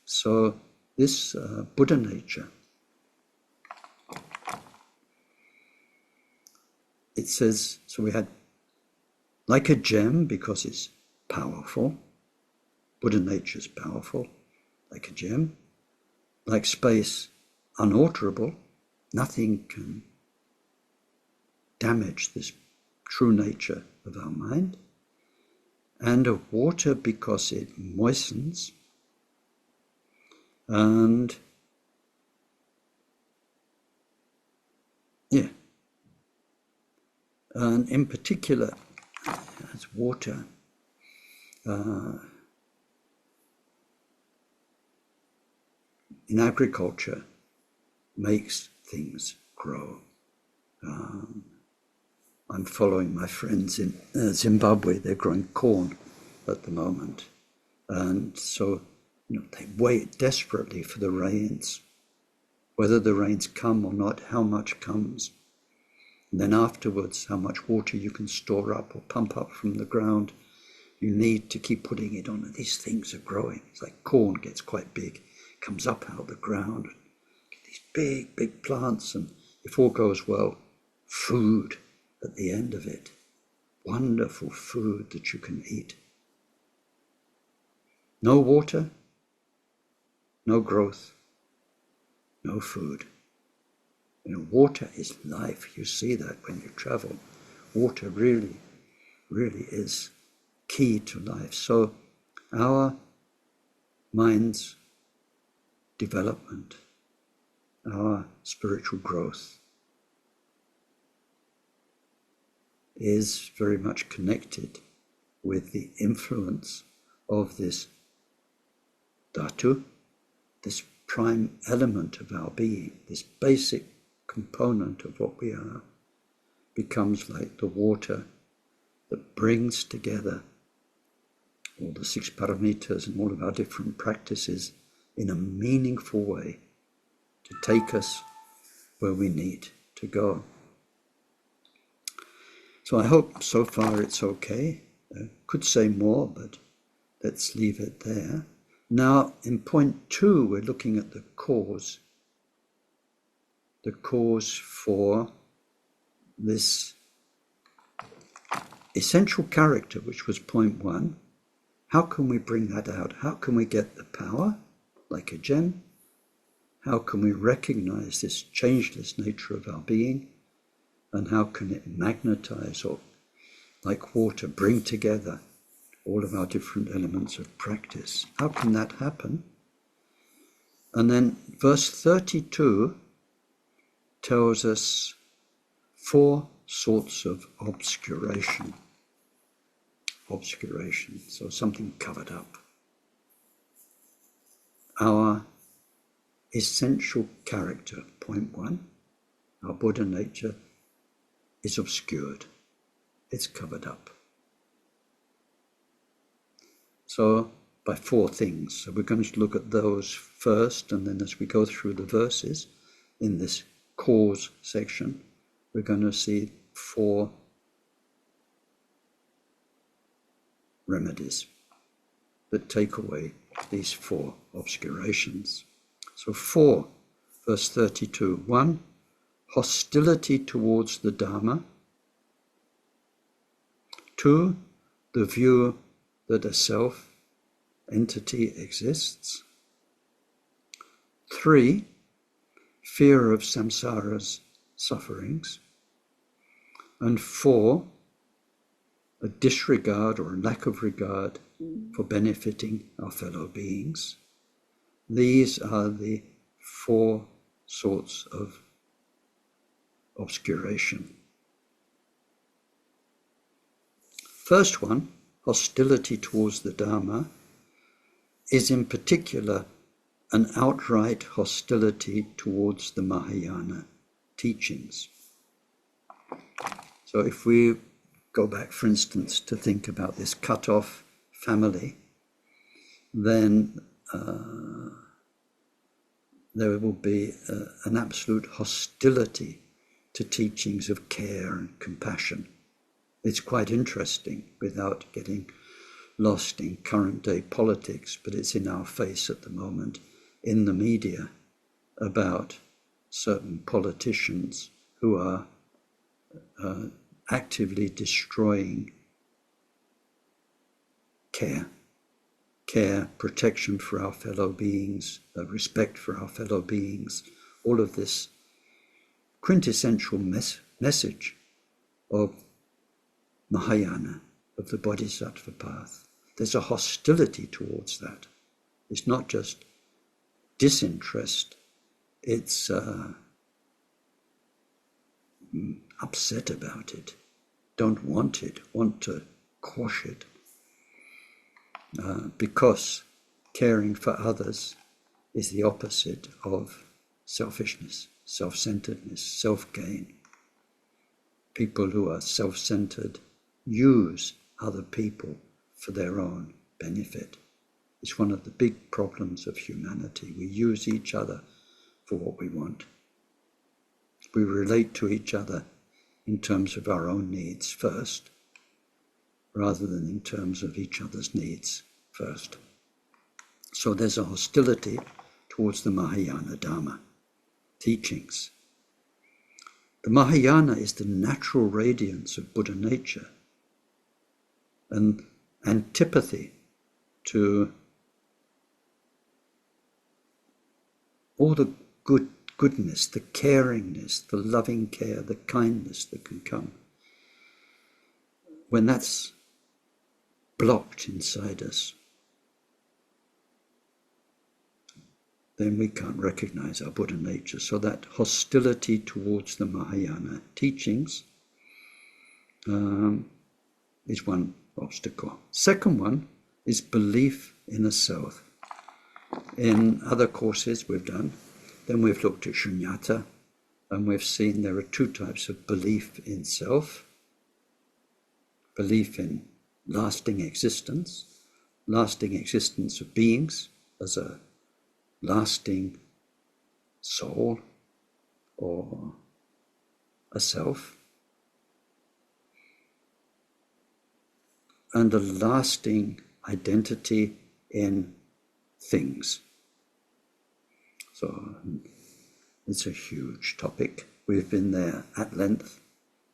So this Buddha nature, it says, so we had like a gem because it's powerful. Buddha nature is powerful, like a gem. Like space, unalterable. Nothing can damage this true nature of our mind. And of water because it moistens. And and in particular, as water, in agriculture, makes things grow. I'm following my friends in Zimbabwe. They're growing corn at the moment. And so, they wait desperately for the rains. Whether the rains come or not, how much comes. And then afterwards, how much water you can store up or pump up from the ground. You need to keep putting it on. These things are growing. It's like corn gets quite big, comes up out of the ground. These big, big plants, and if all goes well, food at the end of it. Wonderful food that you can eat. No water, no growth, no food. Water is life. You see that when you travel. Water really, really is key to life. So our mind's development, our spiritual growth is very much connected with the influence of this dhatu, this prime element of our being, this basic component of what we are, becomes like the water that brings together all the 6 paramitas and all of our different practices in a meaningful way to take us where we need to go. So I hope so far it's okay. Could say more, but let's leave it there. Now, in point 2, we're looking at the cause for this essential character, which was point 1. How can we bring that out? How can we get the power, like a gem? How can we recognize this changeless nature of our being? And how can it magnetize, or like water, bring together all of our different elements of practice? How can that happen? And then verse 32 tells us 4 sorts of obscuration. Obscuration, so something covered up. Our essential character, point 1, our Buddha nature, is obscured. It's covered up. So by 4 things. So we're going to look at those first, and then as we go through the verses in this cause section, we're going to see 4 remedies that take away these 4 obscurations. So 4, verse 32. 1, hostility towards the Dharma. 2, the view that a self entity exists. 3, fear of samsara's sufferings. And 4, a disregard or a lack of regard for benefiting our fellow beings. These are the 4 sorts of obscuration. First one, hostility towards the Dharma, is in particular an outright hostility towards the Mahayana teachings. So if we go back, for instance, to think about this cut-off family, then there will be an absolute hostility to teachings of care and compassion It's quite interesting without getting lost in current day politics, but it's in our face at the moment in the media about certain politicians who are actively destroying care, protection for our fellow beings, respect for our fellow beings, all of this quintessential message of Mahayana, of the Bodhisattva path. There's a hostility towards that. It's not just disinterest, it's upset about it, don't want it, want to quash it. Because caring for others is the opposite of selfishness, self-centeredness, self-gain. People who are self-centered use other people for their own benefit. It's one of the big problems of humanity. We use each other for what we want. We relate to each other in terms of our own needs first, rather than in terms of each other's needs first. So there's a hostility towards the Mahayana Dharma teachings. The Mahayana is the natural radiance of Buddha nature, an antipathy to all the goodness, the caringness, the loving care, the kindness that can come. When that's blocked inside us, then we can't recognize our Buddha nature. So that hostility towards the Mahayana teachings is one obstacle. Second one is belief in a self. In other courses we've done, then we've looked at shunyata, and we've seen there are two types of belief in self. Belief in lasting existence of beings as a lasting soul or a self, and a lasting identity in things. So it's a huge topic. We've been there at length.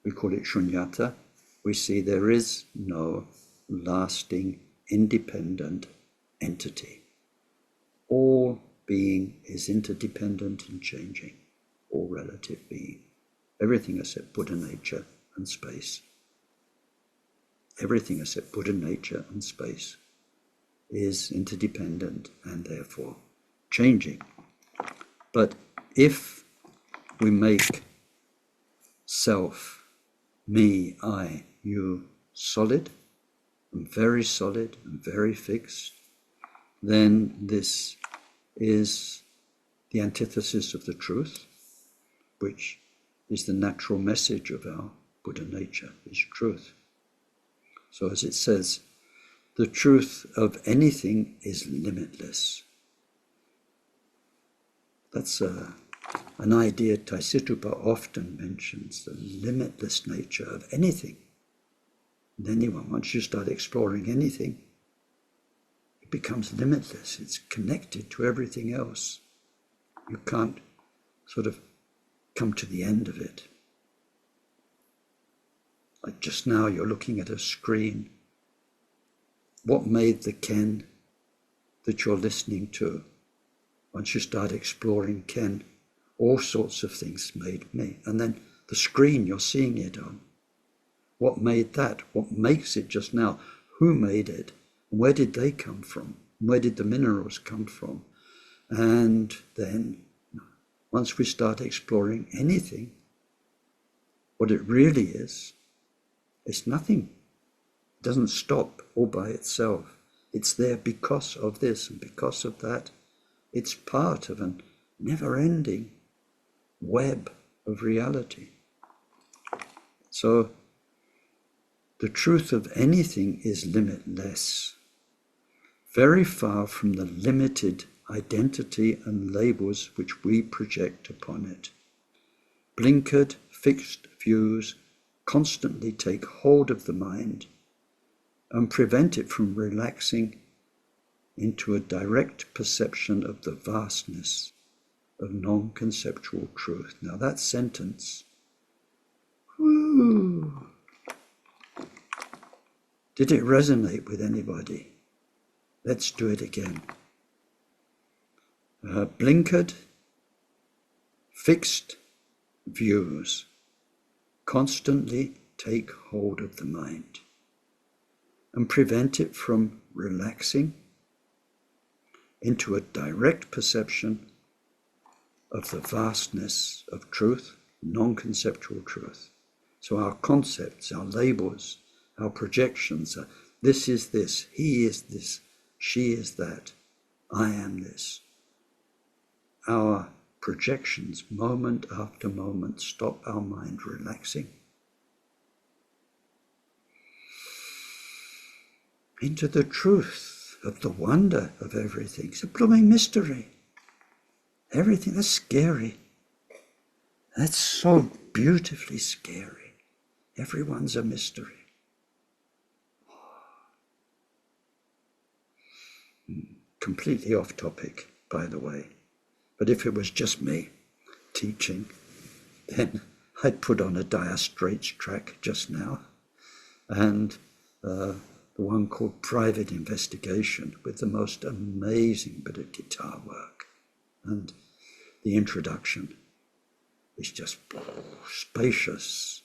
We call it shunyata. We see there is no lasting, independent entity. All being is interdependent and changing, all relative being. Everything except Buddha nature and space. Everything except Buddha nature and space is interdependent and therefore changing. But if we make self, me, I, you solid and very fixed, then this is the antithesis of the truth, which is the natural message of our Buddha nature, is truth. So as it says, the truth of anything is limitless. That's an idea Taisitupa often mentions, the limitless nature of anything. And anyone, once you start exploring anything, it becomes limitless. It's connected to everything else. You can't sort of come to the end of it. Like just now you're looking at a screen. What made the Ken that you're listening to? Once you start exploring Ken, all sorts of things made me. And then the screen you're seeing it on. What made that? What makes it just now? Who made it? Where did they come from? Where did the minerals come from? And then once we start exploring anything, what it really is, it's nothing. It doesn't stop all by itself. It's there because of this and because of that. It's part of a never-ending web of reality. So the truth of anything is limitless, very far from the limited identity and labels which we project upon it. Blinkered, fixed views constantly take hold of the mind and prevent it from relaxing into a direct perception of the vastness of non-conceptual truth. Now that sentence, whoo, did it resonate with anybody? Let's do it again. Blinkered, fixed views constantly take hold of the mind and prevent it from relaxing into a direct perception of the vastness of truth, non-conceptual truth. So our concepts, our labels, our projections are, this is this, he is this, she is that, I am this. Our projections, moment after moment, stop our mind relaxing into the truth of the wonder of everything. It's a blooming mystery. Everything, that's scary. That's so beautifully scary. Everyone's a mystery. Completely off topic, by the way. But if it was just me teaching, then I'd put on a Dire Straits track just now, and the one called Private Investigation, with the most amazing bit of guitar work. And the introduction is just spacious.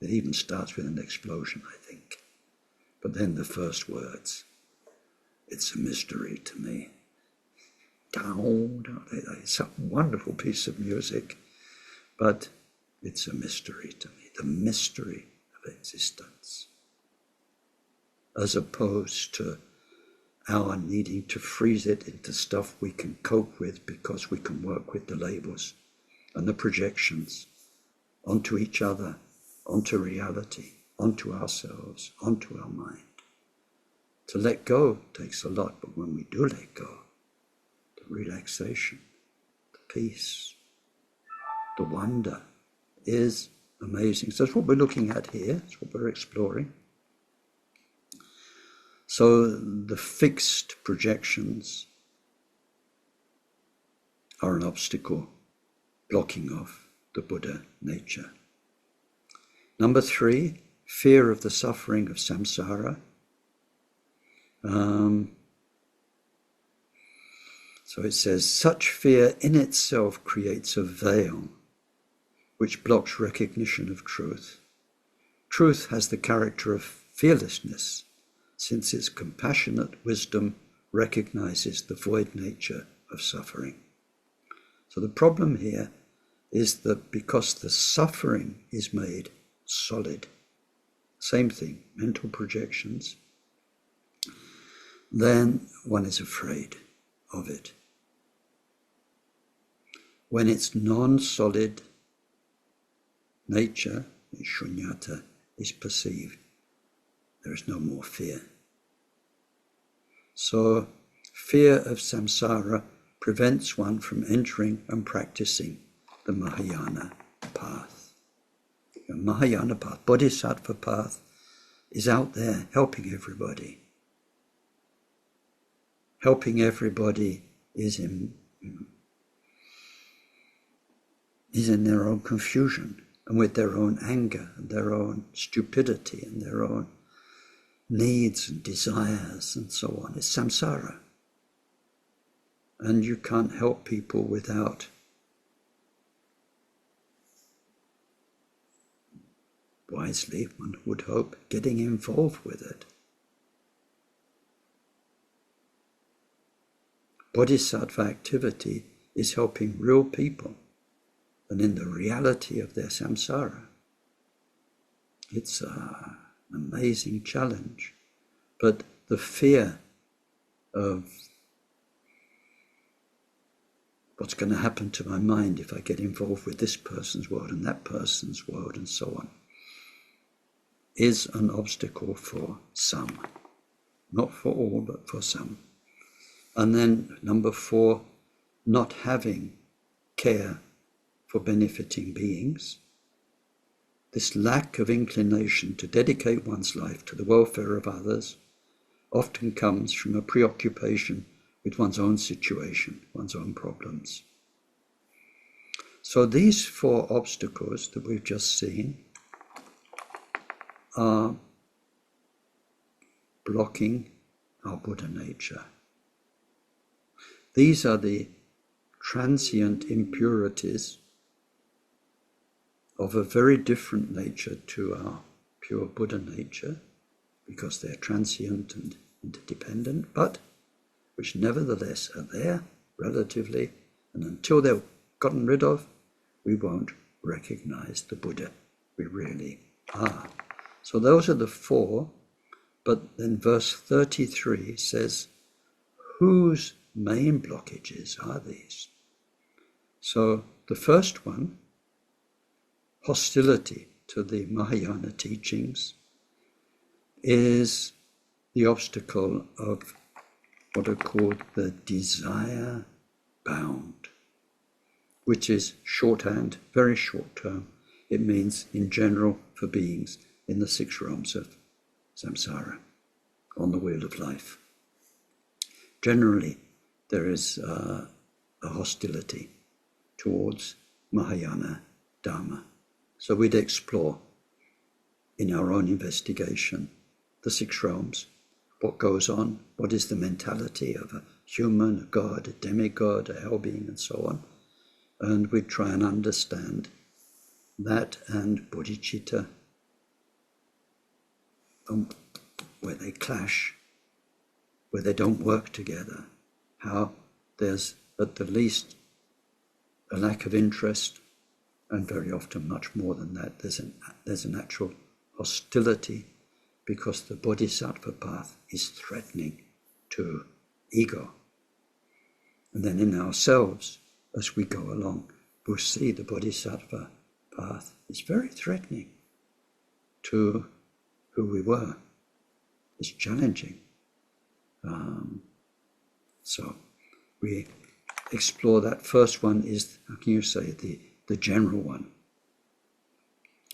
It even starts with an explosion, I think. But then the first words, it's a mystery to me. It's a wonderful piece of music, but it's a mystery to me, the mystery of existence, as opposed to our needing to freeze it into stuff we can cope with because we can work with the labels and the projections onto each other, onto reality, onto ourselves, onto our mind. To let go takes a lot, but when we do let go, the relaxation, the peace, the wonder is amazing. So that's what we're looking at here, that's what we're exploring. So the fixed projections are an obstacle blocking off the Buddha nature. Number 3, fear of the suffering of samsara. So it says, such fear in itself creates a veil which blocks recognition of truth. Truth has the character of fearlessness, since its compassionate wisdom recognizes the void nature of suffering. So the problem here is that because the suffering is made solid, same thing, mental projections, then one is afraid of it. When its non-solid nature, shunyata, is perceived, there is no more fear. So fear of samsara prevents one from entering and practicing the Mahayana path. The Mahayana path, Bodhisattva path, is out there helping everybody. Helping everybody is in their own confusion and with their own anger and their own stupidity and their own needs and desires and so on. It's samsara. And you can't help people without wisely, one would hope, getting involved with it. Bodhisattva activity is helping real people and in the reality of their samsara. It's an amazing challenge, but the fear of what's going to happen to my mind if I get involved with this person's world and that person's world and so on is an obstacle for some. Not for all, but for some. And then number 4, not having care for benefiting beings. This lack of inclination to dedicate one's life to the welfare of others often comes from a preoccupation with one's own situation, one's own problems. So these 4 obstacles that we've just seen are blocking our Buddha nature. These are the transient impurities of a very different nature to our pure Buddha nature, because they're transient and interdependent, but which nevertheless are there relatively, and until they're gotten rid of, we won't recognize the Buddha we really are. So those are the 4, but then verse 33 says, whose main blockages are these? So the first one, hostility to the Mahayana teachings, is the obstacle of what are called the desire bound, which is shorthand, very short term. It means in general for beings in the 6 realms of samsara, on the wheel of life. Generally, there is a hostility towards Mahayana Dharma. So we'd explore in our own investigation the 6 realms, what goes on, what is the mentality of a human, a god, a demigod, a hell being, and so on. And we try and understand that and bodhicitta, where they clash, where they don't work together, how there's at the least a lack of interest, and very often much more than that, there's an actual hostility, because the bodhisattva path is threatening to ego. And then in ourselves, as we go along, we'll see the bodhisattva path is very threatening to who we were. It's challenging. So we explore that. First one is, how can you say, the general one.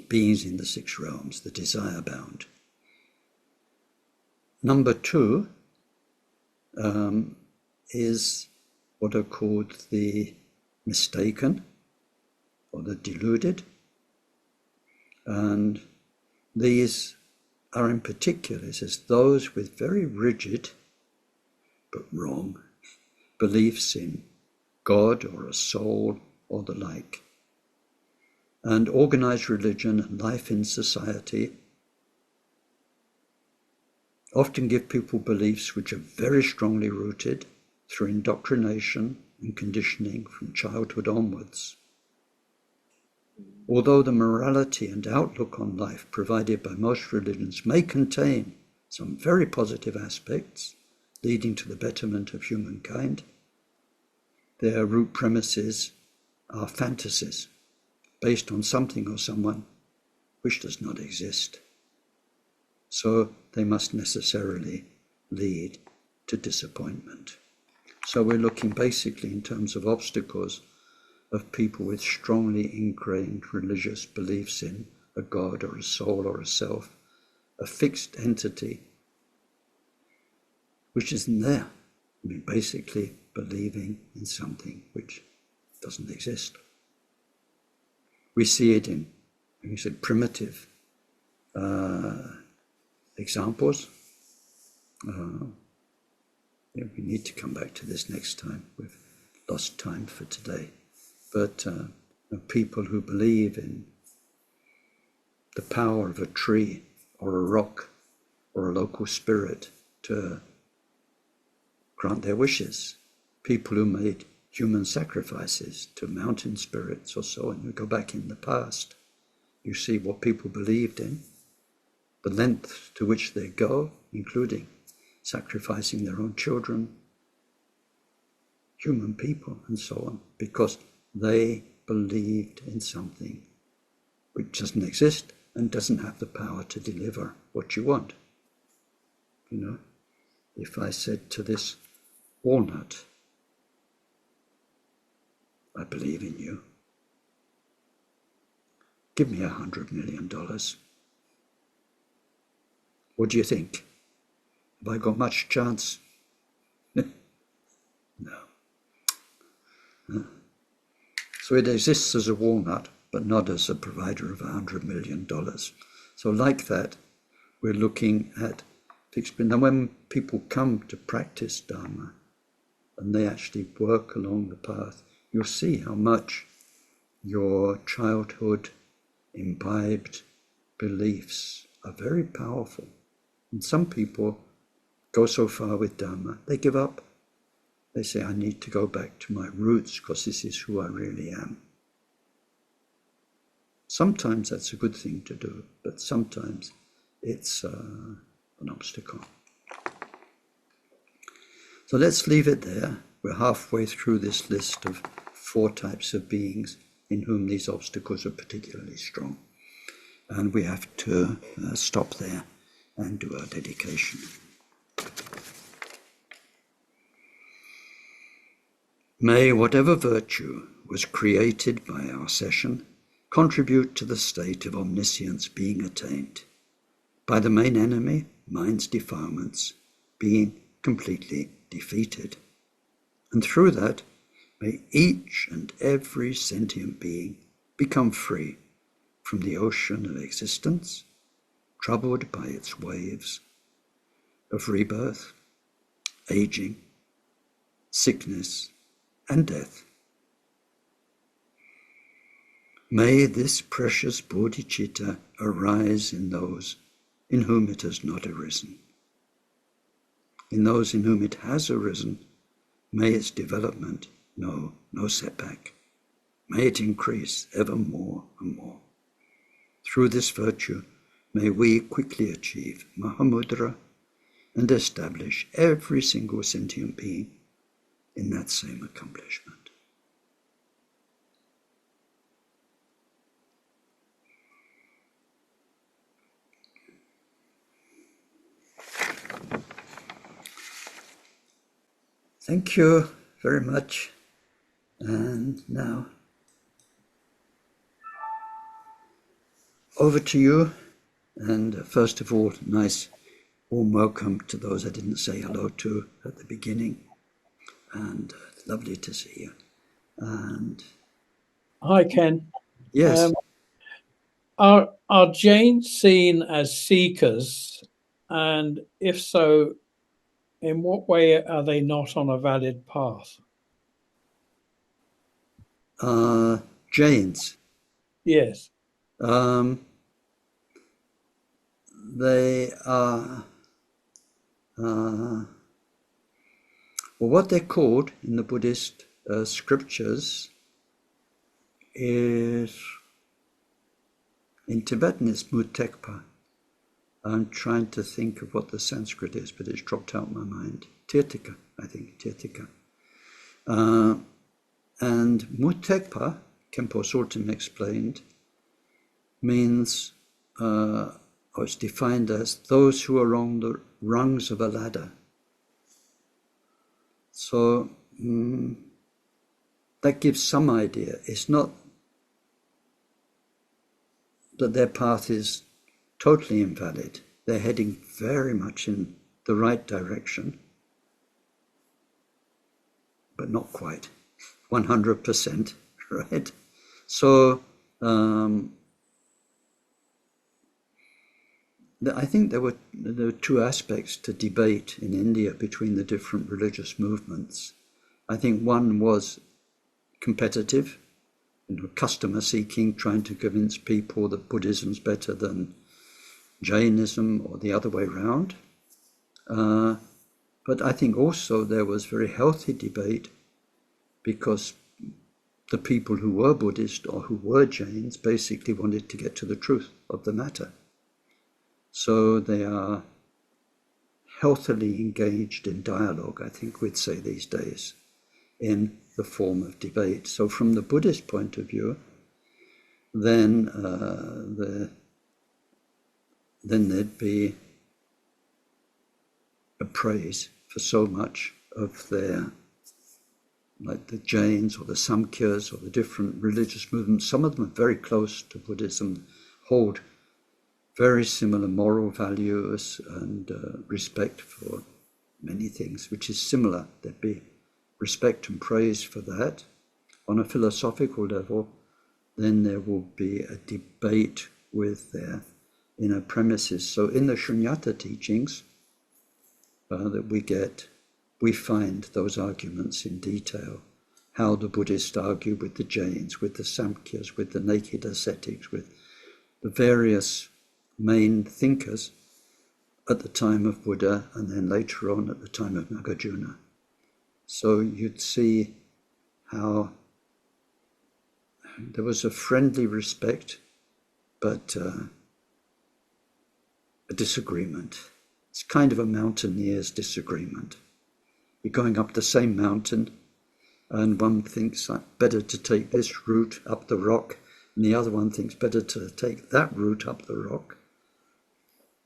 Beings in the 6 realms, the desire bound. Number 2 is what are called the mistaken or the deluded. And these are in particular, it says, those with very rigid but wrong beliefs in God or a soul or the like. And organized religion and life in society often give people beliefs which are very strongly rooted through indoctrination and conditioning from childhood onwards. Although the morality and outlook on life provided by most religions may contain some very positive aspects leading to the betterment of humankind, their root premises are fantasies based on something or someone which does not exist. So they must necessarily lead to disappointment. So we're looking basically in terms of obstacles of people with strongly ingrained religious beliefs in a God or a soul or a self, a fixed entity which isn't there. I mean, basically believing in something which doesn't exist. We see it in, like you said, primitive examples. We need to come back to this next time. We've lost time for today. But people who believe in the power of a tree or a rock or a local spirit to grant their wishes. People who made human sacrifices to mountain spirits or so on. You go back in the past, you see what people believed in, the length to which they go, including sacrificing their own children, human people, and so on, because they believed in something which doesn't exist and doesn't have the power to deliver what you want. You know, if I said to this walnut, I believe in you, give me $100 million. What do you think? Have I got much chance? No. So it exists as a walnut, but not as a provider of $100 million. So like that, we're looking at fixed. Now when people come to practice Dharma and they actually work along the path, you'll see how much your childhood imbibed beliefs are very powerful. And some people go so far with Dharma, they give up. They say, I need to go back to my roots because this is who I really am. Sometimes that's a good thing to do, but sometimes it's an obstacle. So let's leave it there. We're halfway through this list of 4 types of beings in whom these obstacles are particularly strong. And we have to stop there and do our dedication. May whatever virtue was created by our session contribute to the state of omniscience being attained, by the main enemy, mind's defilements, being completely defeated. And through that, may each and every sentient being become free from the ocean of existence, troubled by its waves of rebirth, aging, sickness, and death. May this precious bodhicitta arise in those in whom it has not arisen. In those in whom it has arisen, may its development know no setback. May it increase ever more and more. Through this virtue, may we quickly achieve Mahamudra and establish every single sentient being in that same accomplishment. Thank you very much. And now, over to you. And first of all, nice warm welcome to those I didn't say hello to at the beginning. And lovely to see you. And hi, Ken. yes. Are Jains seen as seekers? And if so, in what way are they not on a valid path? Jains. Yes. They are, well, what they're called in the Buddhist scriptures is, in Tibetan it's Mutekpa. I'm trying to think of what the Sanskrit is, but it's dropped out of my mind. Tirtika, I think, Tirtika. And Mutekpa, Khenpo Sultan explained, means, or it's defined as those who are on the rungs of a ladder. So that gives some idea. It's not that their path is totally invalid. They're heading very much in the right direction, but not quite 100%, right? So I think there were 2 aspects to debate in India between the different religious movements. I think one was competitive, customer seeking, trying to convince people that Buddhism's better than Jainism or the other way around. But I think also there was very healthy debate because the people who were Buddhist or who were Jains basically wanted to get to the truth of the matter. So they are healthily engaged in dialogue, I think we'd say these days, in the form of debate. So from the Buddhist point of view, then there'd be a praise for so much of their like the Jains or the Samkhyas or the different religious movements, some of them are very close to Buddhism, hold very similar moral values and respect for many things, which is similar. There'd be respect and praise for that. On a philosophical level, then there will be a debate with their inner premises. So in the Shunyata teachings that we get, we find those arguments in detail, how the Buddhists argue with the Jains, with the Samkhyas, with the naked ascetics, with the various main thinkers at the time of Buddha and then later on at the time of Nagarjuna. So you'd see how there was a friendly respect, but a disagreement. It's kind of a mountaineer's disagreement. You're going up the same mountain, and one thinks better to take this route up the rock, and the other one thinks better to take that route up the rock.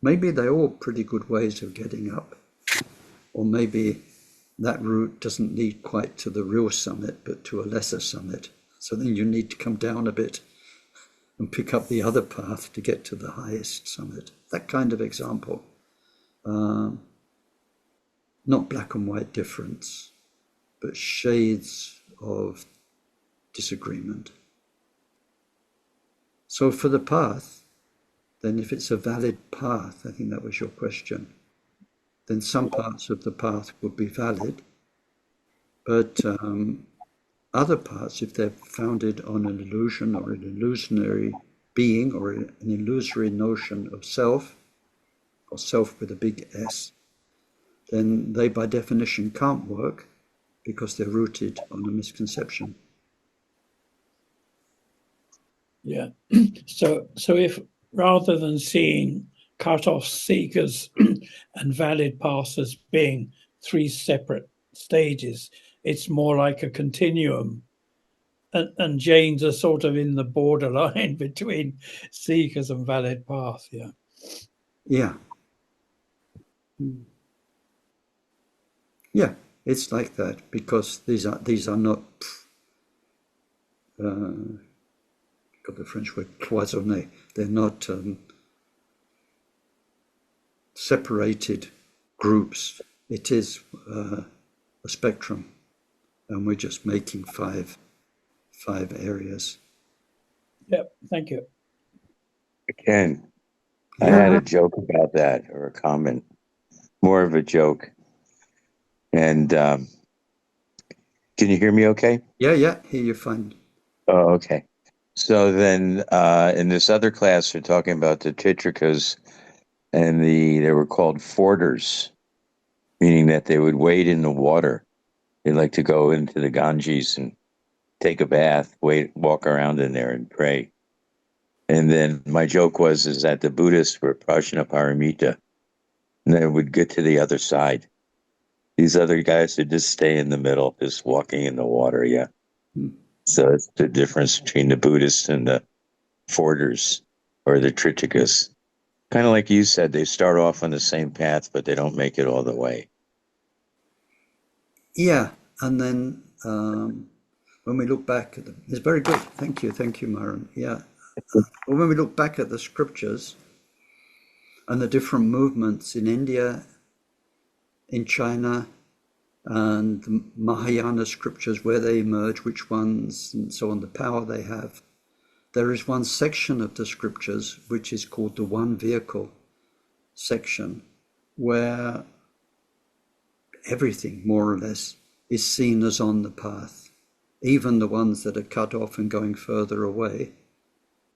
Maybe they're all pretty good ways of getting up, or maybe that route doesn't lead quite to the real summit, but to a lesser summit. So then you need to come down a bit and pick up the other path to get to the highest summit. That kind of example. Not black and white difference, but shades of disagreement. So for the path, then if it's a valid path, I think that was your question, then some parts of the path would be valid, but other parts, if they're founded on an illusion or an illusionary being or an illusory notion of self, or self with a big S, then they by definition can't work because they're rooted on a misconception. Yeah. So if rather than seeing cut-off seekers and valid paths as being three separate stages, it's more like a continuum. And Jains are sort of in the borderline between seekers and valid paths. Yeah. Yeah. Yeah, it's like that because these are not got the French word cloisonné. They're not separated groups. It is a spectrum, and we're just making five areas. Yep. Thank you. Ken, I had a joke about that, or a comment, more of a joke. And can you hear me okay? Yeah, here you find. Oh, okay. So then in this other class, they're talking about the Titrikas, and they were called forders, meaning that they would wade in the water. They like to go into the Ganges and take a bath, walk around in there and pray. And then my joke is that the Buddhists were Prajnaparamita, and they would get to the other side. These other guys would just stay in the middle, just walking in the water, yeah. So it's the difference between the Buddhists and the forders, or the Tritikas. Kind of like you said, they start off on the same path, but they don't make it all the way. Yeah, and then when we look back at them, it's very good. Thank you, Myron. Yeah. But when we look back at the scriptures and the different movements in India, in China, and the Mahayana scriptures, where they emerge, which ones, and so on, the power they have, there is one section of the scriptures which is called the one vehicle section, where everything, more or less, is seen as on the path. Even the ones that are cut off and going further away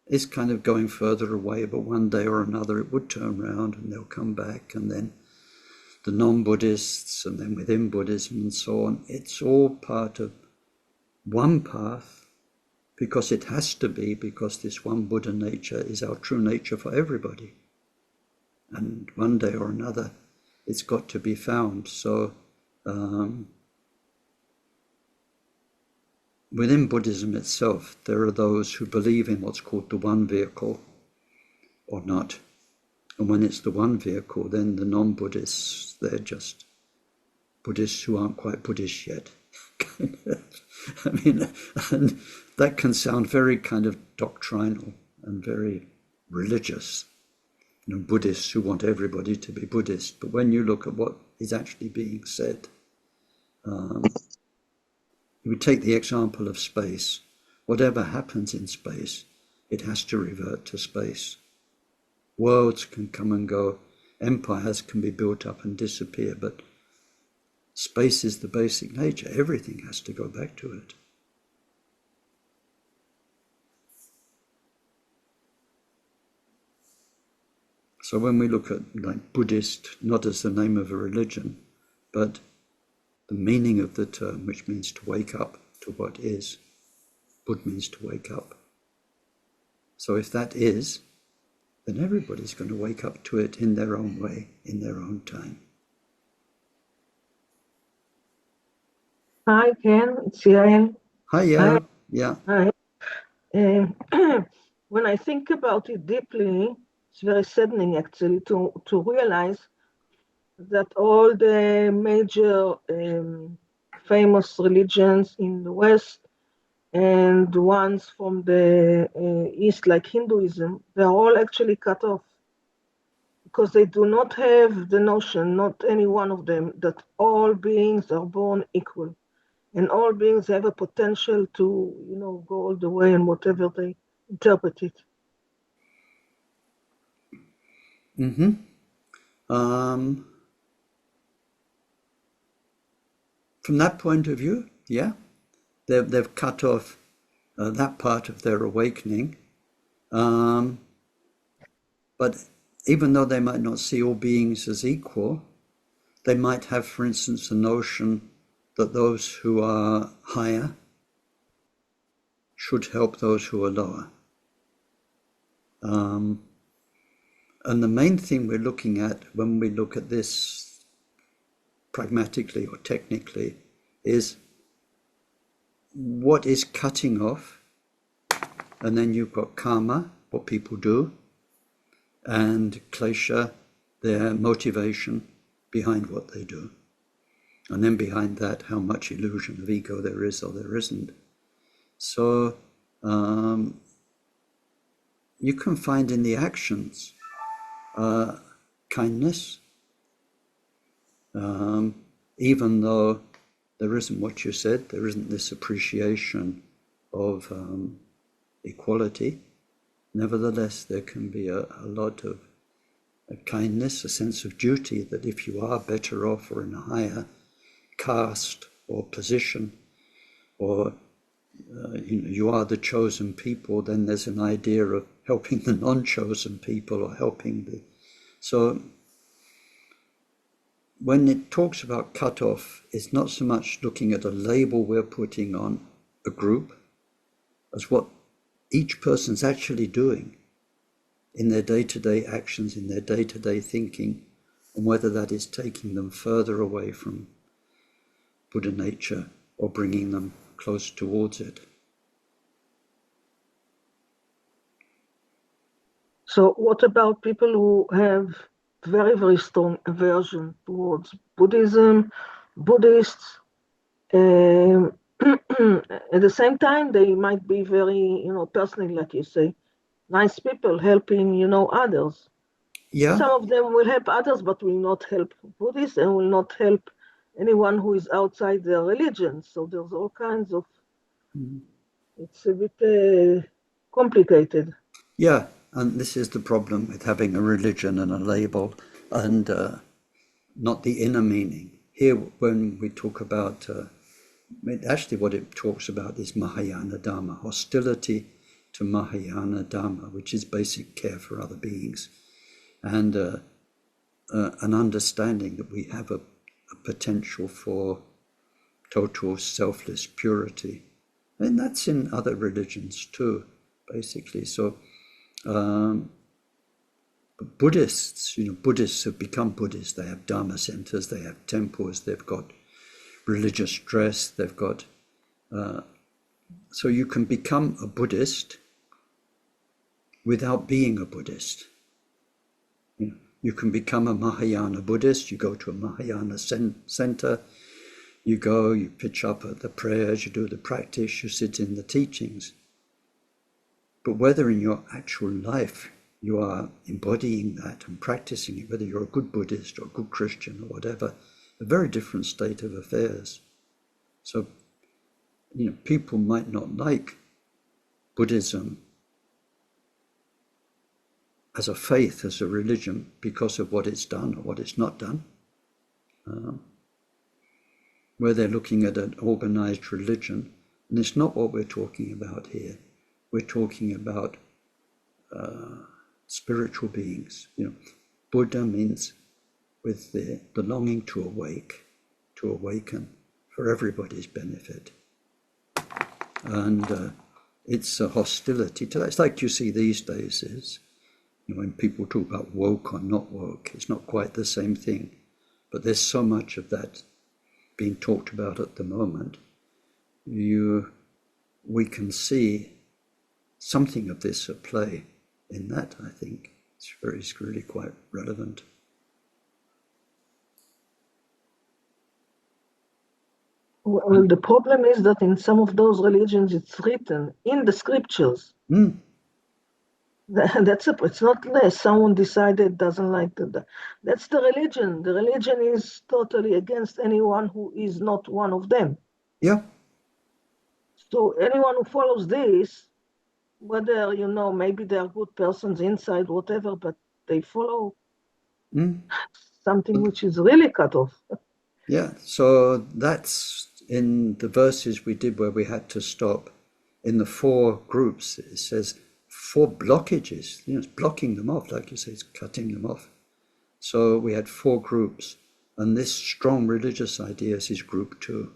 is kind of going further away, but one day or another it would turn around and they'll come back, and then the non-Buddhists, and then within Buddhism and so on. It's all part of one path, because it has to be, because this one Buddha nature is our true nature for everybody. And one day or another, it's got to be found. So within Buddhism itself, there are those who believe in what's called the one vehicle or not. And when it's the one vehicle, then the non-Buddhists, they're just Buddhists who aren't quite Buddhist yet, I mean, and that can sound very kind of doctrinal and very religious. Buddhists who want everybody to be Buddhist. But when you look at what is actually being said, we take the example of space. Whatever happens in space, it has to revert to space. Worlds can come and go, empires can be built up and disappear, but space is the basic nature. Everything has to go back to it. So when we look at like Buddhist, not as the name of a religion, but the meaning of the term, which means to wake up to what is. Bud means to wake up. So if that is, then everybody's going to wake up to it in their own way, in their own time. Hi, Ken. It's Yael. Hi, yeah, yeah. Hi. When I think about it deeply, it's very saddening actually to realize that all the major famous religions in the West and ones from the East, like Hinduism, they're all actually cut off because they do not have the notion, not any one of them, that all beings are born equal. And all beings have a potential to, go all the way and whatever they interpret it. Mm-hmm. From that point of view, yeah, they've cut off that part of their awakening. But even though they might not see all beings as equal, they might have, for instance, a notion that those who are higher should help those who are lower. And the main thing we're looking at when we look at this pragmatically or technically is what is cutting off, and then you've got karma, what people do, and klesha, their motivation behind what they do. And then behind that, how much illusion of ego there is or there isn't. So you can find in the actions kindness, even though there isn't what you said, there isn't this appreciation of equality. Nevertheless, there can be a lot of kindness, a sense of duty that if you are better off or in a higher caste or position, or you are the chosen people, then there's an idea of helping the non-chosen people or helping the... So when it talks about cut-off, it's not so much looking at a label we're putting on a group as what each person's actually doing in their day-to-day actions, in their day-to-day thinking, and whether that is taking them further away from Buddha nature or bringing them close towards it. So what about people who have very, very strong aversion towards Buddhism, Buddhists? At the same time, they might be very, personally, like you say, nice people helping, others. Yeah. Some of them will help others, but will not help Buddhists and will not help anyone who is outside their religion. So there's all kinds of, it's a bit complicated. Yeah, and this is the problem with having a religion and a label and not the inner meaning. Here, when we talk about, actually what it talks about is Mahayana Dharma, hostility to Mahayana Dharma, which is basic care for other beings, and an understanding that we have a potential for total selfless purity. And that's in other religions too, basically. So Buddhists, Buddhists have become Buddhists. They have Dharma centers, they have temples, they've got religious dress, they've got... so you can become a Buddhist without being a Buddhist. You can become a Mahayana Buddhist, you go to a Mahayana center, You go, you pitch up at the prayers, you do the practice, you sit in the teachings. But whether in your actual life you are embodying that and practicing it, whether you're a good Buddhist or a good Christian or whatever, a very different state of affairs. So, people might not like Buddhism as a faith, as a religion, because of what it's done or what it's not done. Where they're looking at an organized religion, and it's not what we're talking about here. We're talking about spiritual beings. Buddha means with the longing to awaken for everybody's benefit. And it's a hostility to that. It's like you see these days is, when people talk about woke or not woke, it's not quite the same thing. But there's so much of that being talked about at the moment. We can see something of this at play in that, I think. It's really quite relevant. Well, the problem is that in some of those religions, it's written in the scriptures. It's not less. Someone decided doesn't like that. That's the religion. The religion is totally against anyone who is not one of them. Yeah. So anyone who follows this, whether, maybe they are good persons inside, whatever, but they follow something which is really cut off. Yeah, so that's in the verses we did where we had to stop. In the 4 groups, it says 4 blockages. It's blocking them off, like you say, it's cutting them off. So we had 4 groups, and this strong religious ideas is group 2.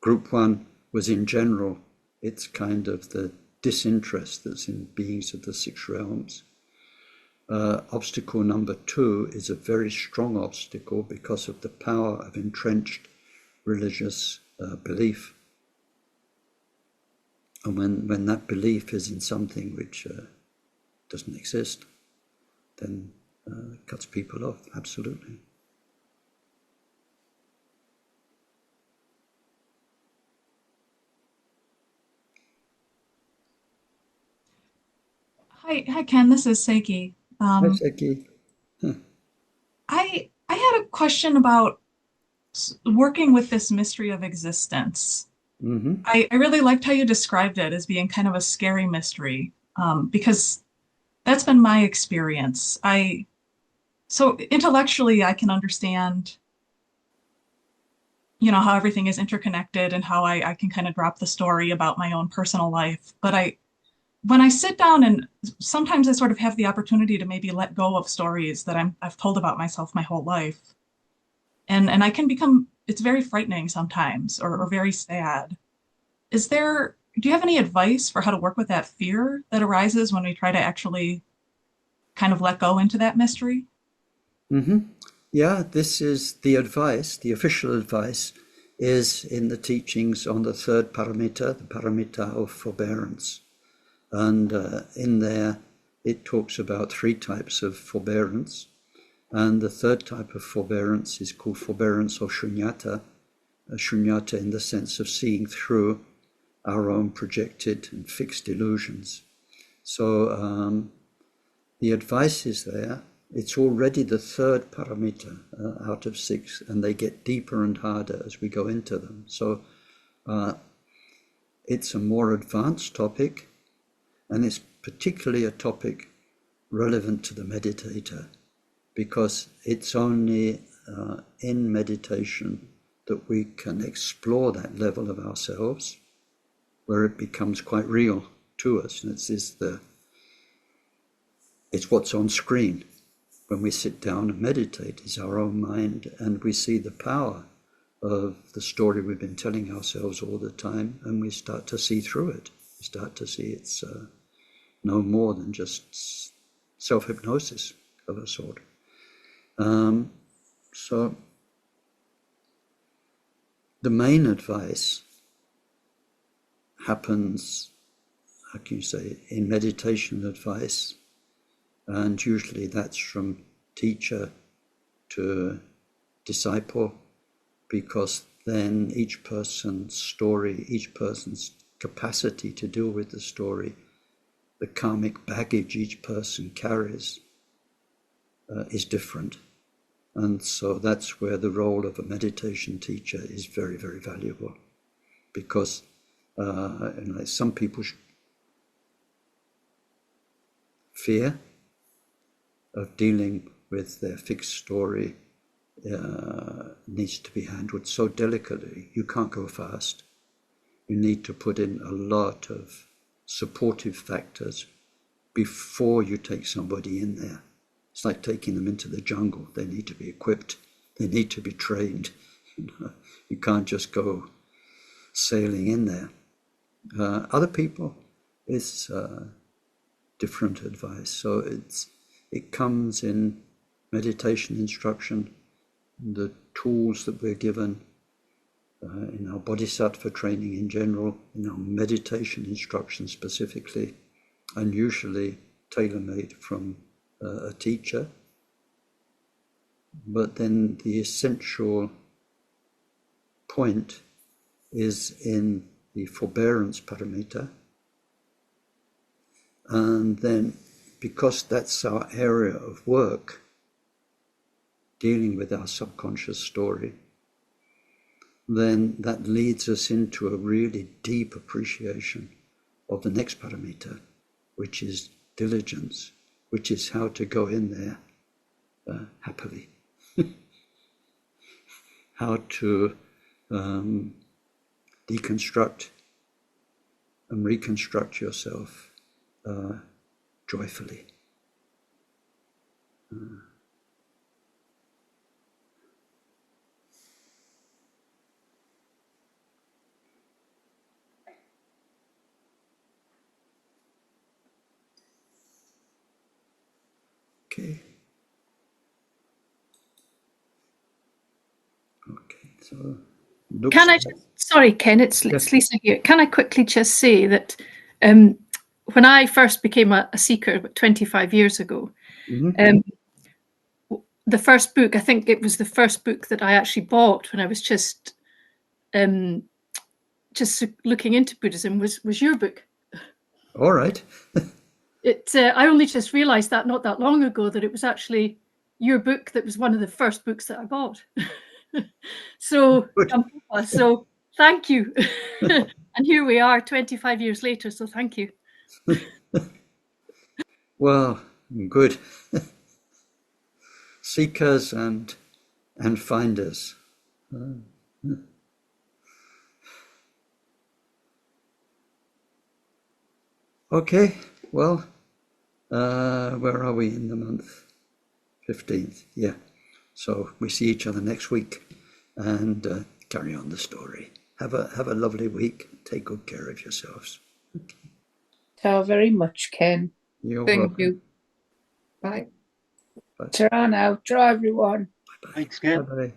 Group 1 was in general, it's kind of the disinterest that's in beings of the 6 realms. Obstacle number 2 is a very strong obstacle because of the power of entrenched religious belief. And when that belief is in something which doesn't exist, then it cuts people off, absolutely. Hi, Ken. This is Seiki. Hi, Seki. I had a question about working with this mystery of existence. I really liked how you described it as being kind of a scary mystery, because that's been my experience. So intellectually, I can understand, how everything is interconnected and how I can kind of drop the story about my own personal life. But when I sit down and sometimes I sort of have the opportunity to maybe let go of stories that I've told about myself my whole life. And I can it's very frightening sometimes or very sad. Do you have any advice for how to work with that fear that arises when we try to actually kind of let go into that mystery? Yeah, this is the advice, the official advice is in the teachings on the 3rd paramita, the paramita of forbearance. And in there, it talks about 3 types of forbearance. And the 3rd type of forbearance is called forbearance or shunyata. Shunyata in the sense of seeing through our own projected and fixed illusions. So the advice is there. It's already the 3rd paramita out of 6, and they get deeper and harder as we go into them. So it's a more advanced topic. And it's particularly a topic relevant to the meditator, because it's only in meditation that we can explore that level of ourselves where it becomes quite real to us. And it's what's on screen when we sit down and meditate, is our own mind, and we see the power of the story we've been telling ourselves all the time, and we start to see through it. We start to see it's no more than just self-hypnosis of a sort. So the main advice happens, how can you say, in meditation advice, and usually that's from teacher to disciple, because then each person's story, each person's capacity to deal with the story, the karmic baggage each person carries is different. And so that's where the role of a meditation teacher is very, very valuable, because some people fear of dealing with their fixed story needs to be handled so delicately. You can't go fast. You need to put in a lot of supportive factors before you take somebody in there. It's like taking them into the jungle. They need to be equipped. They need to be trained. You can't just go sailing in there. Other people, it's different advice. So it comes in meditation instruction, the tools that we're given in our bodhisattva training in general, in our meditation instruction specifically, and usually tailor-made from a teacher. But then the essential point is in the forbearance paramita. And then, because that's our area of work, dealing with our subconscious story, then that leads us into a really deep appreciation of the next paramita, which is diligence, which is how to go in there happily, how to deconstruct and reconstruct yourself joyfully. Okay. Okay, so Can I just, sorry, Ken, it's Lisa here. Can I quickly just say that when I first became a seeker about 25 years ago, the first book, I think it was the first book that I actually bought when I was just looking into Buddhism was your book. All right. I only just realized that not that long ago, that it was actually your book that was one of the first books that I bought. So thank you. And here we are 25 years later, so thank you. Well, good. Seekers and finders. Okay, well, where are we in the month? 15th, yeah. So we see each other next week and carry on the story. Have a lovely week. Take good care of yourselves. Okay. Thank you very much, Ken. You're Thank welcome. you. Bye. Bye. Ta-ra now. Ta-ra, everyone. Bye-bye. Thanks, Ken. Bye-bye.